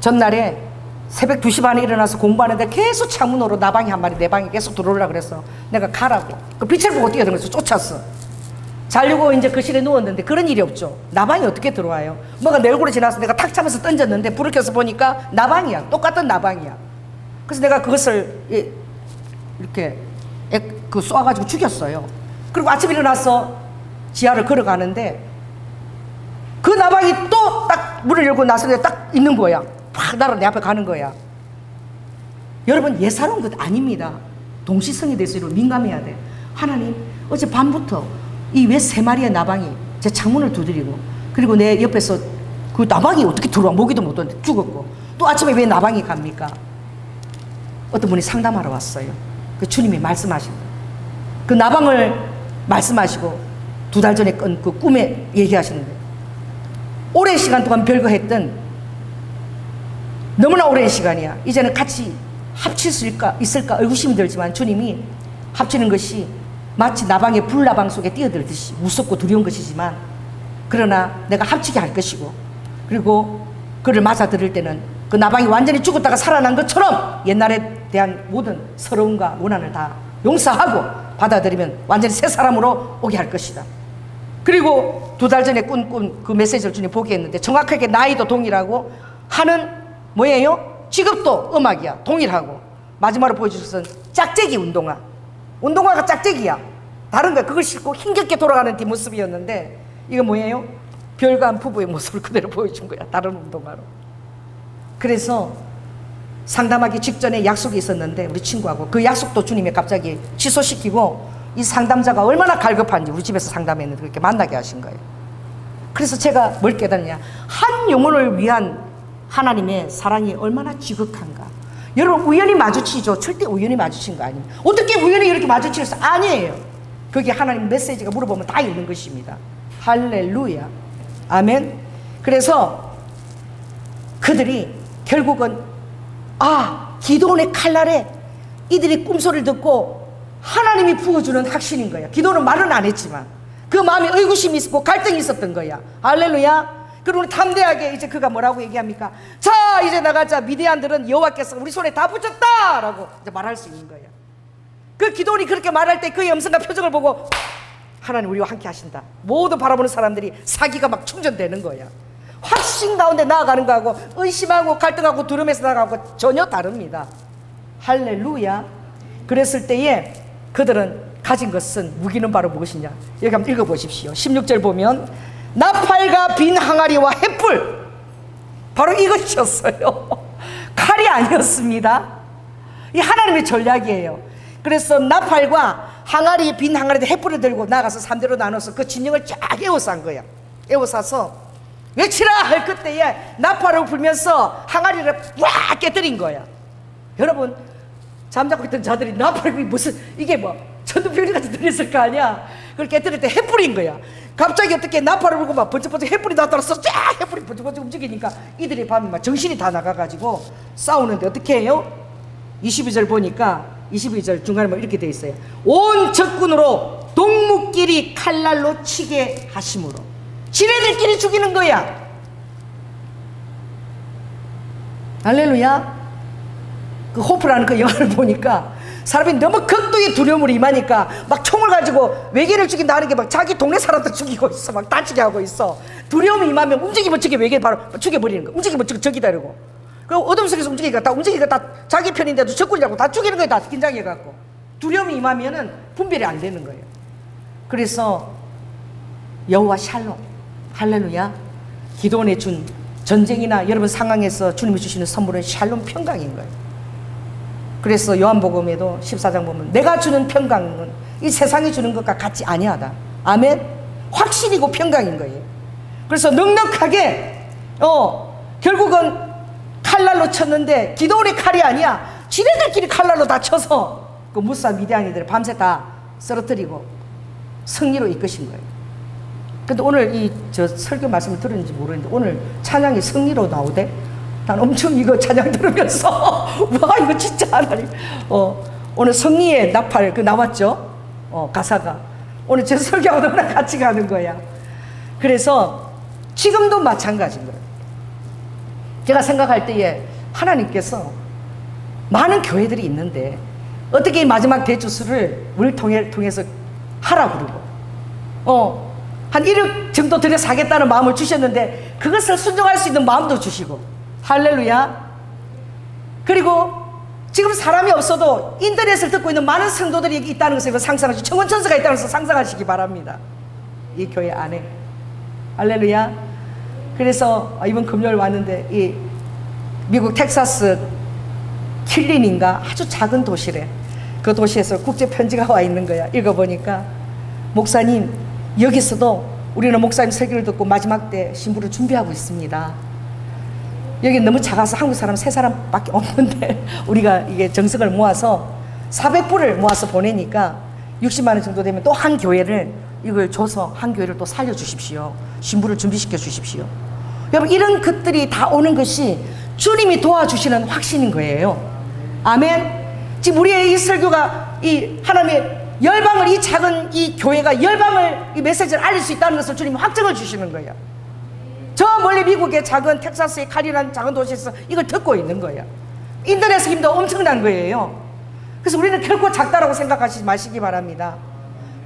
전날에 새벽 2시 반에 일어나서 공부하는데 계속 창문으로 나방이 한 마리 내 방에 계속 들어오려고 그래서 내가 가라고 그 빛을 보고 뛰어들면서 쫓았어. 자려고 이제 거실에 누웠는데 그런 일이 없죠. 나방이 어떻게 들어와요? 뭐가 내 얼굴에 지나서 내가 탁 차면서 던졌는데 불을 켜서 보니까 나방이야. 똑같은 나방이야. 그래서 내가 그것을 이렇게 쏘아가지고 죽였어요. 그리고 아침에 일어나서 지하를 걸어가는데 그 나방이 또 딱 문을 열고 나서 딱 있는 거야. 팍 날아 내 앞에 가는 거야. 여러분, 예사로운 것 아닙니다. 동시성에 대해서 민감해야 돼. 하나님, 어제 밤부터 이 왜 3마리의 나방이 제 창문을 두드리고, 그리고 내 옆에서 그 나방이 어떻게 들어와, 모기도 못 오는데 죽었고, 또 아침에 왜 나방이 갑니까? 어떤 분이 상담하러 왔어요. 그 주님이 말씀하신 거예요. 그 나방을 말씀하시고 2달 전에 끈 그 꿈에 얘기하시는 거예요. 오랜 시간 동안 별거했던, 너무나 오랜 시간이야. 이제는 같이 합칠 수 있을까 의구심이 들지만 주님이 합치는 것이 마치 나방의 불나방 속에 뛰어들듯이 무섭고 두려운 것이지만, 그러나 내가 합치게 할 것이고, 그리고 그를 맞아들을 때는 그 나방이 완전히 죽었다가 살아난 것처럼 옛날에 대한 모든 서러움과 원한을 다 용서하고 받아들이면 완전히 새 사람으로 오게 할 것이다. 그리고 2달 전에 꾼 그 메시지를 주님 보게 했는데, 정확하게 나이도 동일하고 하는 뭐예요? 직업도 음악이야. 동일하고. 마지막으로 보여주신 짝재기 운동화. 운동화가 짝재기야. 다른 거야. 그걸 신고 힘겹게 돌아가는 뒷모습이었는데, 이거 뭐예요? 별간 부부의 모습을 그대로 보여준 거야. 다른 운동화로. 그래서 상담하기 직전에 약속이 있었는데, 우리 친구하고 그 약속도 주님이 갑자기 취소시키고, 이 상담자가 얼마나 갈급한지 우리 집에서 상담했는데 그렇게 만나게 하신 거예요. 그래서 제가 뭘 깨달았냐, 한 영혼을 위한 하나님의 사랑이 얼마나 지극한가. 여러분, 우연히 마주치죠. 절대 우연히 마주친 거 아니에요. 어떻게 우연히 이렇게 마주칠 수? 아니에요. 거기에 하나님 메시지가 물어보면 다 있는 것입니다. 할렐루야. 아멘. 그래서 그들이 결국은 기드온의 칼날에 이들이 꿈소리를 듣고 하나님이 부어주는 확신인 거야. 기도는 말은 안 했지만 그 마음에 의구심이 있었고 갈등이 있었던 거야. 할렐루야. 그리고 담대하게 이제 그가 뭐라고 얘기합니까? 자, 이제 나가자. 미디안들은 여호와께서 우리 손에 다 붙였다 라고 이제 말할 수 있는 거야. 그 기도원이 그렇게 말할 때 그의 음성과 표정을 보고 하나님 우리와 함께 하신다. 모두 바라보는 사람들이 사기가 막 충전되는 거야. 확신 가운데 나아가는 거하고 의심하고 갈등하고 두려움에서 나아가고 전혀 다릅니다. 할렐루야. 그랬을 때에 그들은 가진 것은, 무기는 바로 무엇이냐, 여기 한번 읽어보십시오. 16절 보면 나팔과 빈 항아리와 횃불, 바로 이것이었어요. 칼이 아니었습니다. 이 하나님의 전략이에요. 그래서 나팔과 항아리, 빈 항아리에 횃불을 들고 나가서 3대로 나눠서 그 진영을 쫙 에워싼 거야. 에워싸서 외치라 할 그때에 나팔을 불면서 항아리를 쫙 깨뜨린 거야. 여러분, 잠자고 있던 자들이 나팔이 무슨 이게 뭐 천둥병리 같이 들렸을 거 아니야. 그걸 깨뜨릴 때 햇불인 거야. 갑자기 어떻게 나팔을 불고 막 번쩍번쩍 햇불이 나타나서 쫙 햇불이 번쩍번쩍 움직이니까 이들이 밤에 막 정신이 다 나가가지고 싸우는데 어떻게 해요? 22절 보니까 22절 중간에 뭐 이렇게 돼 있어요. 온 적군으로 동무끼리 칼날로 치게 하심으로 지네들끼리 죽이는 거야. 할렐루야. 그 호프라는 그 영화를 보니까 사람이 너무 극도의 두려움으로 임하니까 막 총을 가지고 외계를 죽인다 하는 게 막 자기 동네 사람들 죽이고 있어. 막 다치게 하고 있어. 두려움이 임하면 움직이면 저기 외계 바로 죽여버리는 거야. 움직이면 저기다 이러고. 그리고 어둠 속에서 움직이니까 다 자기 편인데도 적군이라고 다 죽이는 거야. 다 긴장해갖고. 두려움이 임하면은 분별이 안 되는 거예요. 그래서 여호와 샬롬, 할렐루야. 기도원에 준 전쟁이나 여러분 상황에서 주님이 주시는 선물은 샬롬 평강인 거예요. 그래서 요한복음에도 14장 보면 내가 주는 평강은 이 세상이 주는 것과 같이 아니하다. 아멘. 확실이고 평강인 거예요. 그래서 넉넉하게 결국은 칼날로 쳤는데 기도원의 칼이 아니야. 지네들끼리 칼날로 다 쳐서 그 무사 미디안이들 밤새 다 쓰러뜨리고 승리로 이끄신 거예요. 근데 오늘 저 설교 말씀을 들었는지 모르는데 오늘 찬양이 승리로 나오대. 난 엄청 이거 찬양 들으면서 와 이거 진짜 하나님. 오늘 승리의 나팔 그 나왔죠. 가사가 오늘 제 설교하고 너랑 같이 가는 거야. 그래서 지금도 마찬가지인 거예요. 제가 생각할 때에 하나님께서 많은 교회들이 있는데 어떻게 이 마지막 대주수를 우리를 통해서 하라 그러고 한 1억 정도 들여 사겠다는 마음을 주셨는데 그것을 순종할 수 있는 마음도 주시고 할렐루야. 그리고 지금 사람이 없어도 인터넷을 듣고 있는 많은 성도들이 있다는 것을 상상하시고 청원천사가 있다는 것을 상상하시기 바랍니다. 이 교회 안에 할렐루야. 그래서 이번 금요일 왔는데 이 미국 텍사스 킬린인가 아주 작은 도시래. 그 도시에서 국제 편지가 와 있는 거야. 읽어보니까 목사님 여기서도 우리는 목사님 설교를 듣고 마지막 때 신부를 준비하고 있습니다. 여기 너무 작아서 한국 사람 3사람밖에 없는데 우리가 이게 정성을 모아서 400불을 모아서 보내니까 60만 원 정도 되면 또 한 교회를 이걸 줘서 한 교회를 또 살려주십시오. 신부를 준비시켜 주십시오. 여러분 이런 것들이 다 오는 것이 주님이 도와주시는 확신인 거예요. 아멘. 지금 우리의 이 설교가 이 하나님의 열방을 이 작은 이 교회가 열방을 이 메시지를 알릴 수 있다는 것을 주님이 확정을 주시는 거예요. 저 멀리 미국의 작은 텍사스의 칼이라는 작은 도시에서 이걸 듣고 있는 거예요. 인터넷 힘도 엄청난 거예요. 그래서 우리는 결코 작다라고 생각하시지 마시기 바랍니다.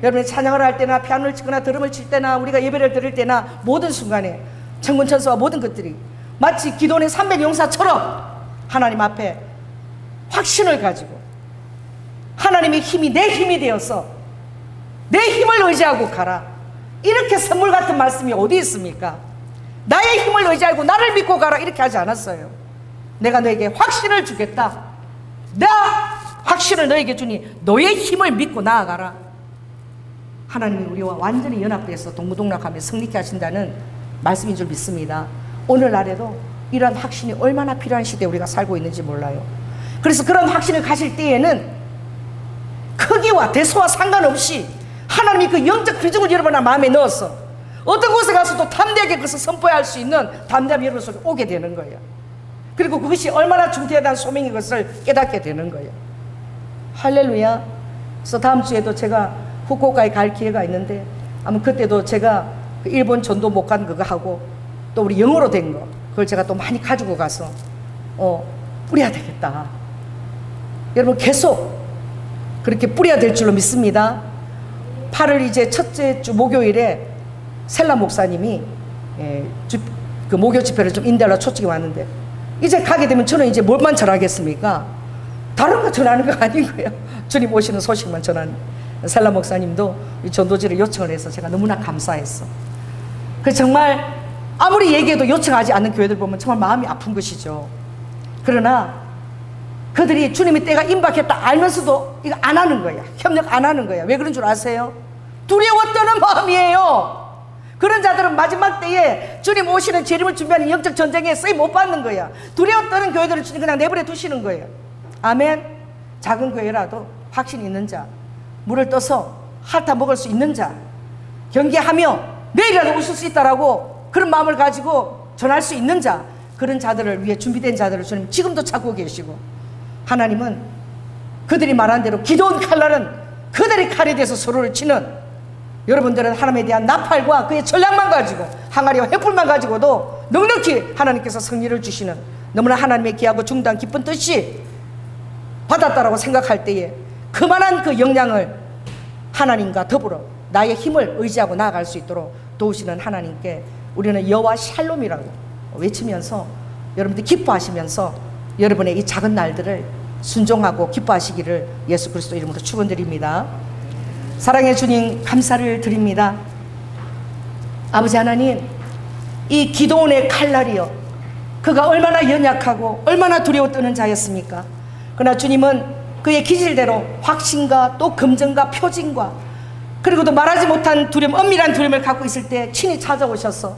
여러분이 찬양을 할 때나 피아노를 치거나 드럼을 칠 때나 우리가 예배를 드릴 때나 모든 순간에 천군천사와 모든 것들이 마치 기도원의 300용사처럼 하나님 앞에 확신을 가지고 하나님의 힘이 내 힘이 되어서 내 힘을 의지하고 가라. 이렇게 선물 같은 말씀이 어디 있습니까? 나의 힘을 의지하고 나를 믿고 가라 이렇게 하지 않았어요. 내가 너에게 확신을 주겠다. 나 확신을 너에게 주니 너의 힘을 믿고 나아가라. 하나님이 우리와 완전히 연합돼서 동무동락하며 승리케 하신다는 말씀인 줄 믿습니다. 오늘날에도 이러한 확신이 얼마나 필요한 시대에 우리가 살고 있는지 몰라요. 그래서 그런 확신을 가질 때에는 크기와 대소와 상관없이 하나님이 그 영적 비중을 여러분 마음에 넣어서 어떤 곳에 가서도 담대하게 그것을 선포할 수 있는 담대함이 여러분 속에 오게 되는 거예요. 그리고 그것이 얼마나 중대한 소명인 것을 깨닫게 되는 거예요. 할렐루야. 그래서 다음 주에도 제가 후쿠오카에 갈 기회가 있는데 아마 그때도 제가 그 일본 전도 못 간 그거 하고 또 우리 영어로 된 거 그걸 제가 또 많이 가지고 가서 뿌려야 되겠다. 여러분 계속 그렇게 뿌려야 될 줄로 믿습니다. 8월 이제 첫째 주 목요일에 셀라 목사님이 그 목요 집회를 좀 인도하러 초청이 왔는데 이제 가게 되면 저는 이제 뭘만 전하겠습니까? 다른 거 전하는 거 아니고요. 주님 오시는 소식만 전하는. 셀라 목사님도 이 전도지를 요청을 해서 제가 너무나 감사했어. 그래서 정말 아무리 얘기해도 요청하지 않는 교회들 보면 정말 마음이 아픈 것이죠. 그러나 그들이 주님의 때가 임박했다 알면서도 이거 안 하는 거야. 협력 안 하는 거야. 왜 그런 줄 아세요? 두려웠다는 마음이에요. 그런 자들은 마지막 때에 주님 오시는 재림을 준비하는 영적 전쟁에 쓰임 못 받는 거야. 두려웠다는 교회들을 주님 그냥 내버려 두시는 거예요. 아멘. 작은 교회라도 확신 있는 자, 물을 떠서 핥아 먹을 수 있는 자, 경계하며 내일이라도 오실 수 있다라고 그런 마음을 가지고 전할 수 있는 자, 그런 자들을 위해 준비된 자들을 주님 지금도 찾고 계시고, 하나님은 그들이 말한 대로 기도원 칼날은 그들의 칼에 대해서 서로를 치는, 여러분들은 하나님에 대한 나팔과 그의 전략만 가지고, 항아리와 횃불만 가지고도 넉넉히 하나님께서 승리를 주시는, 너무나 하나님의 귀하고 중대한 기쁜 뜻이 받았다라고 생각할 때에 그만한 그 역량을 하나님과 더불어 나의 힘을 의지하고 나아갈 수 있도록 도우시는 하나님께 우리는 여호와 샬롬이라고 외치면서, 여러분들 기뻐하시면서 여러분의 이 작은 날들을 순종하고 기뻐하시기를 예수 그리스도 이름으로 축원드립니다. 사랑의 주님, 감사를 드립니다. 아버지 하나님, 이 기도원의 칼날이요, 그가 얼마나 연약하고 얼마나 두려워 떠는 자였습니까? 그러나 주님은 그의 기질대로 확신과 또 검증과 표징과, 그리고도 말하지 못한 두려움, 엄밀한 두려움을 갖고 있을 때 친히 찾아오셔서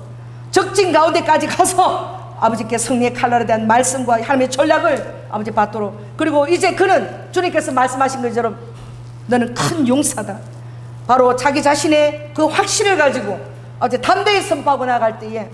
적진 가운데까지 가서 아버지께 승리의 칼날에 대한 말씀과 하나님의 전략을 아버지 받도록, 그리고 이제 그는 주님께서 말씀하신 것처럼 너는 큰 용사다, 바로 자기 자신의 그 확신을 가지고 아버지 담대히 선포하고 나갈 때에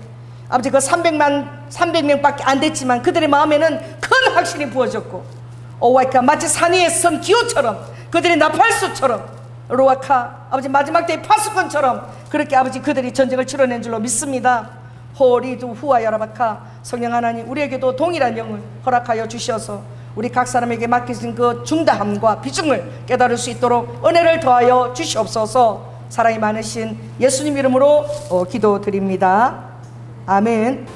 아버지 그 300명밖에 안 됐지만 그들의 마음에는 큰 확신이 부어졌고, 오와이카 마치 산 위에 선 기호처럼, 그들의 나팔수처럼, 로아카 아버지 마지막 때의 파수꾼처럼 그렇게 아버지 그들이 전쟁을 치러낸 줄로 믿습니다. 호리두 후와 여라바카, 성령 하나님, 우리에게도 동일한 영을 허락하여 주셔서 우리 각 사람에게 맡기신 그 중다함과 비중을 깨달을 수 있도록 은혜를 더하여 주시옵소서. 사랑이 많으신 예수님 이름으로 기도드립니다. 아멘.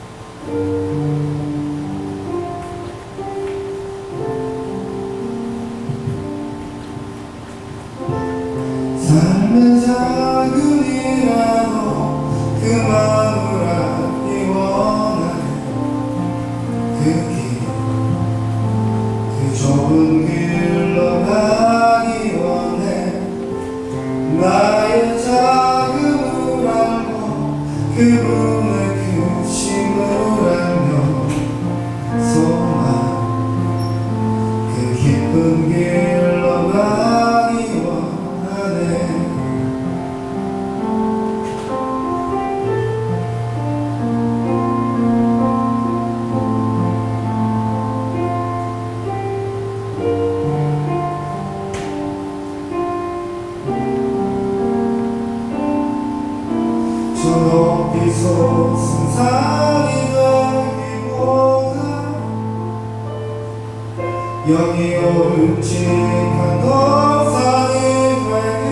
삶의 작은이라도 그 마음을 알기 원하네. 그 좁은 길로 가기 원해. 나의 작음을 알고 그분의 크심을 알며 소망, 그 기쁜 길로 가기 원하네. 저 높이 솟은 산이 되기보다 영이 오름직한 돌산이 되길,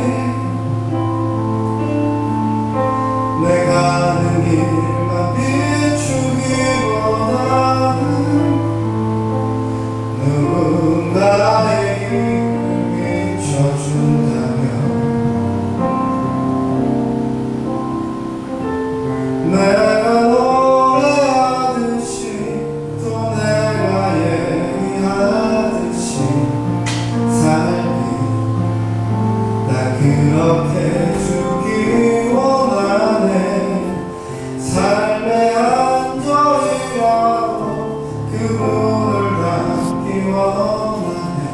내 가는 길만 비추기보다는 누군가의 길을 비춰준다면 내가 노래하듯이 또 내가 얘기하듯이 삶이 나 그렇게 주기 원하네. 삶의 안전이라도 그분을 닮기 원하네.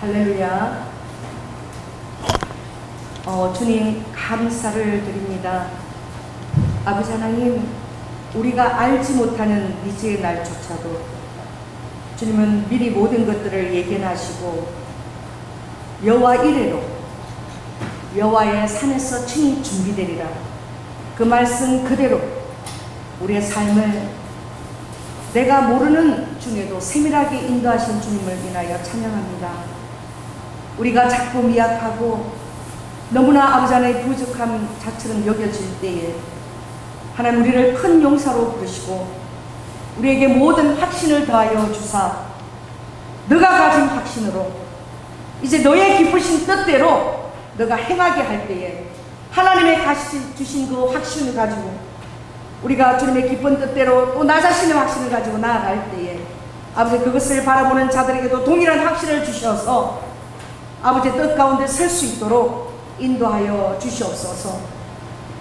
할렐루야. 주님 감사를 드립니다. 아버지 하나님, 우리가 알지 못하는 미지의 날조차도 주님은 미리 모든 것들을 예견하시고 여호와 이래로 여호와의 산에서 친히 준비되리라. 그 말씀 그대로 우리의 삶을 내가 모르는 중에도 세밀하게 인도하신 주님을 인하여 찬양합니다. 우리가 자꾸 미약하고 너무나 아버지 하나님의 부족함 자처럼 여겨질 때에 하나님 우리를 큰 용사로 부르시고 우리에게 모든 확신을 더하여 주사 너가 가진 확신으로 이제 너의 기쁘신 뜻대로 너가 행하게 할 때에 하나님의 주신 그 확신을 가지고 우리가 주님의 기쁜 뜻대로 또 나 자신의 확신을 가지고 나아갈 때에 아버지 그것을 바라보는 자들에게도 동일한 확신을 주셔서 아버지의 뜻 가운데 설 수 있도록 인도하여 주시옵소서.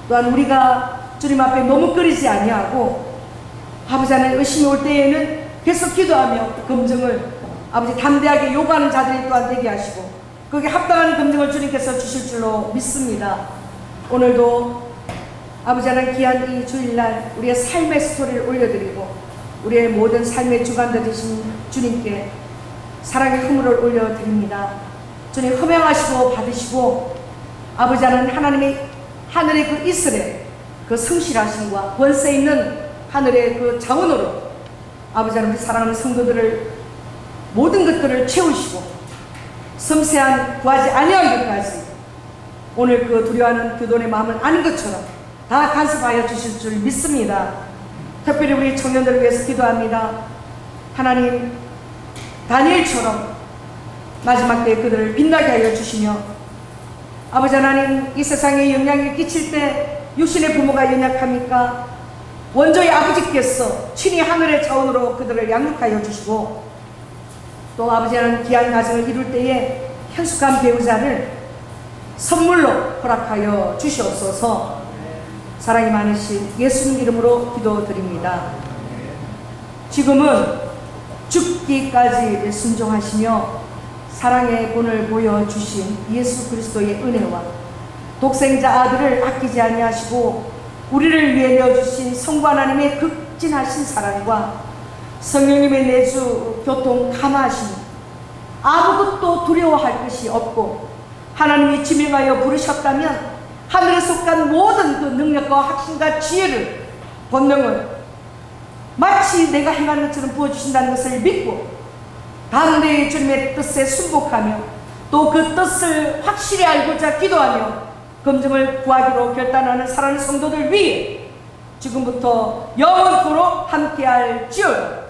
또한 우리가 주님 앞에 머뭇거리지 아니하고 아버지 하나님 의심이 올 때에는 계속 기도하며 검증을 아버지 담대하게 요구하는 자들이 또한 되게 하시고 거기에 합당한 검증을 주님께서 주실 줄로 믿습니다. 오늘도 아버지 하나님 귀한 이 주일날 우리의 삶의 스토리를 올려드리고 우리의 모든 삶의 주관자 되신 주님께 사랑의 흐물을 올려드립니다. 주님 흠양하시고 받으시고 아버지 하나님의 하늘의 그 이스라엘 그 성실하심과 권세 있는 하늘의 그 자원으로 아버지 하나님 사랑하는 성도들을 모든 것들을 채우시고 섬세한 구하지 아니한 것까지 오늘 그 두려워하는 교돈의 마음을 아는 것처럼 다 간섭하여 주실 줄 믿습니다. 특별히 우리 청년들을 위해서 기도합니다. 하나님 다니엘처럼 마지막 때에 그들을 빛나게 하여 주시며 아버지 하나님 이 세상에 영향을 끼칠 때 육신의 부모가 연약합니까? 원조의 아버지께서 친히 하늘의 자원으로 그들을 양육하여 주시고 또 아버지 하나님 귀한 가정을 이룰 때에 현숙한 배우자를 선물로 허락하여 주시옵소서. 사랑이 많으신 예수님 이름으로 기도드립니다. 지금은 죽기까지 순종하시며 사랑의 본을 보여주신 예수 그리스도의 은혜와 독생자 아들을 아끼지 아니하시고 우리를 위해 내어주신 성부 하나님의 극진하신 사랑과 성령님의 내주 교통 감화하심 아무것도 두려워할 것이 없고 하나님이 지명하여 부르셨다면 하늘에 속한 모든 그 능력과 확신과 지혜를 권능을 마치 내가 행하는 것처럼 부어주신다는 것을 믿고 담대히 주님의 뜻에 순복하며 또 그 뜻을 확실히 알고자 기도하며 검증을 구하기로 결단하는 사랑하는 성도들 위해 지금부터 영원토록 함께할 지어다.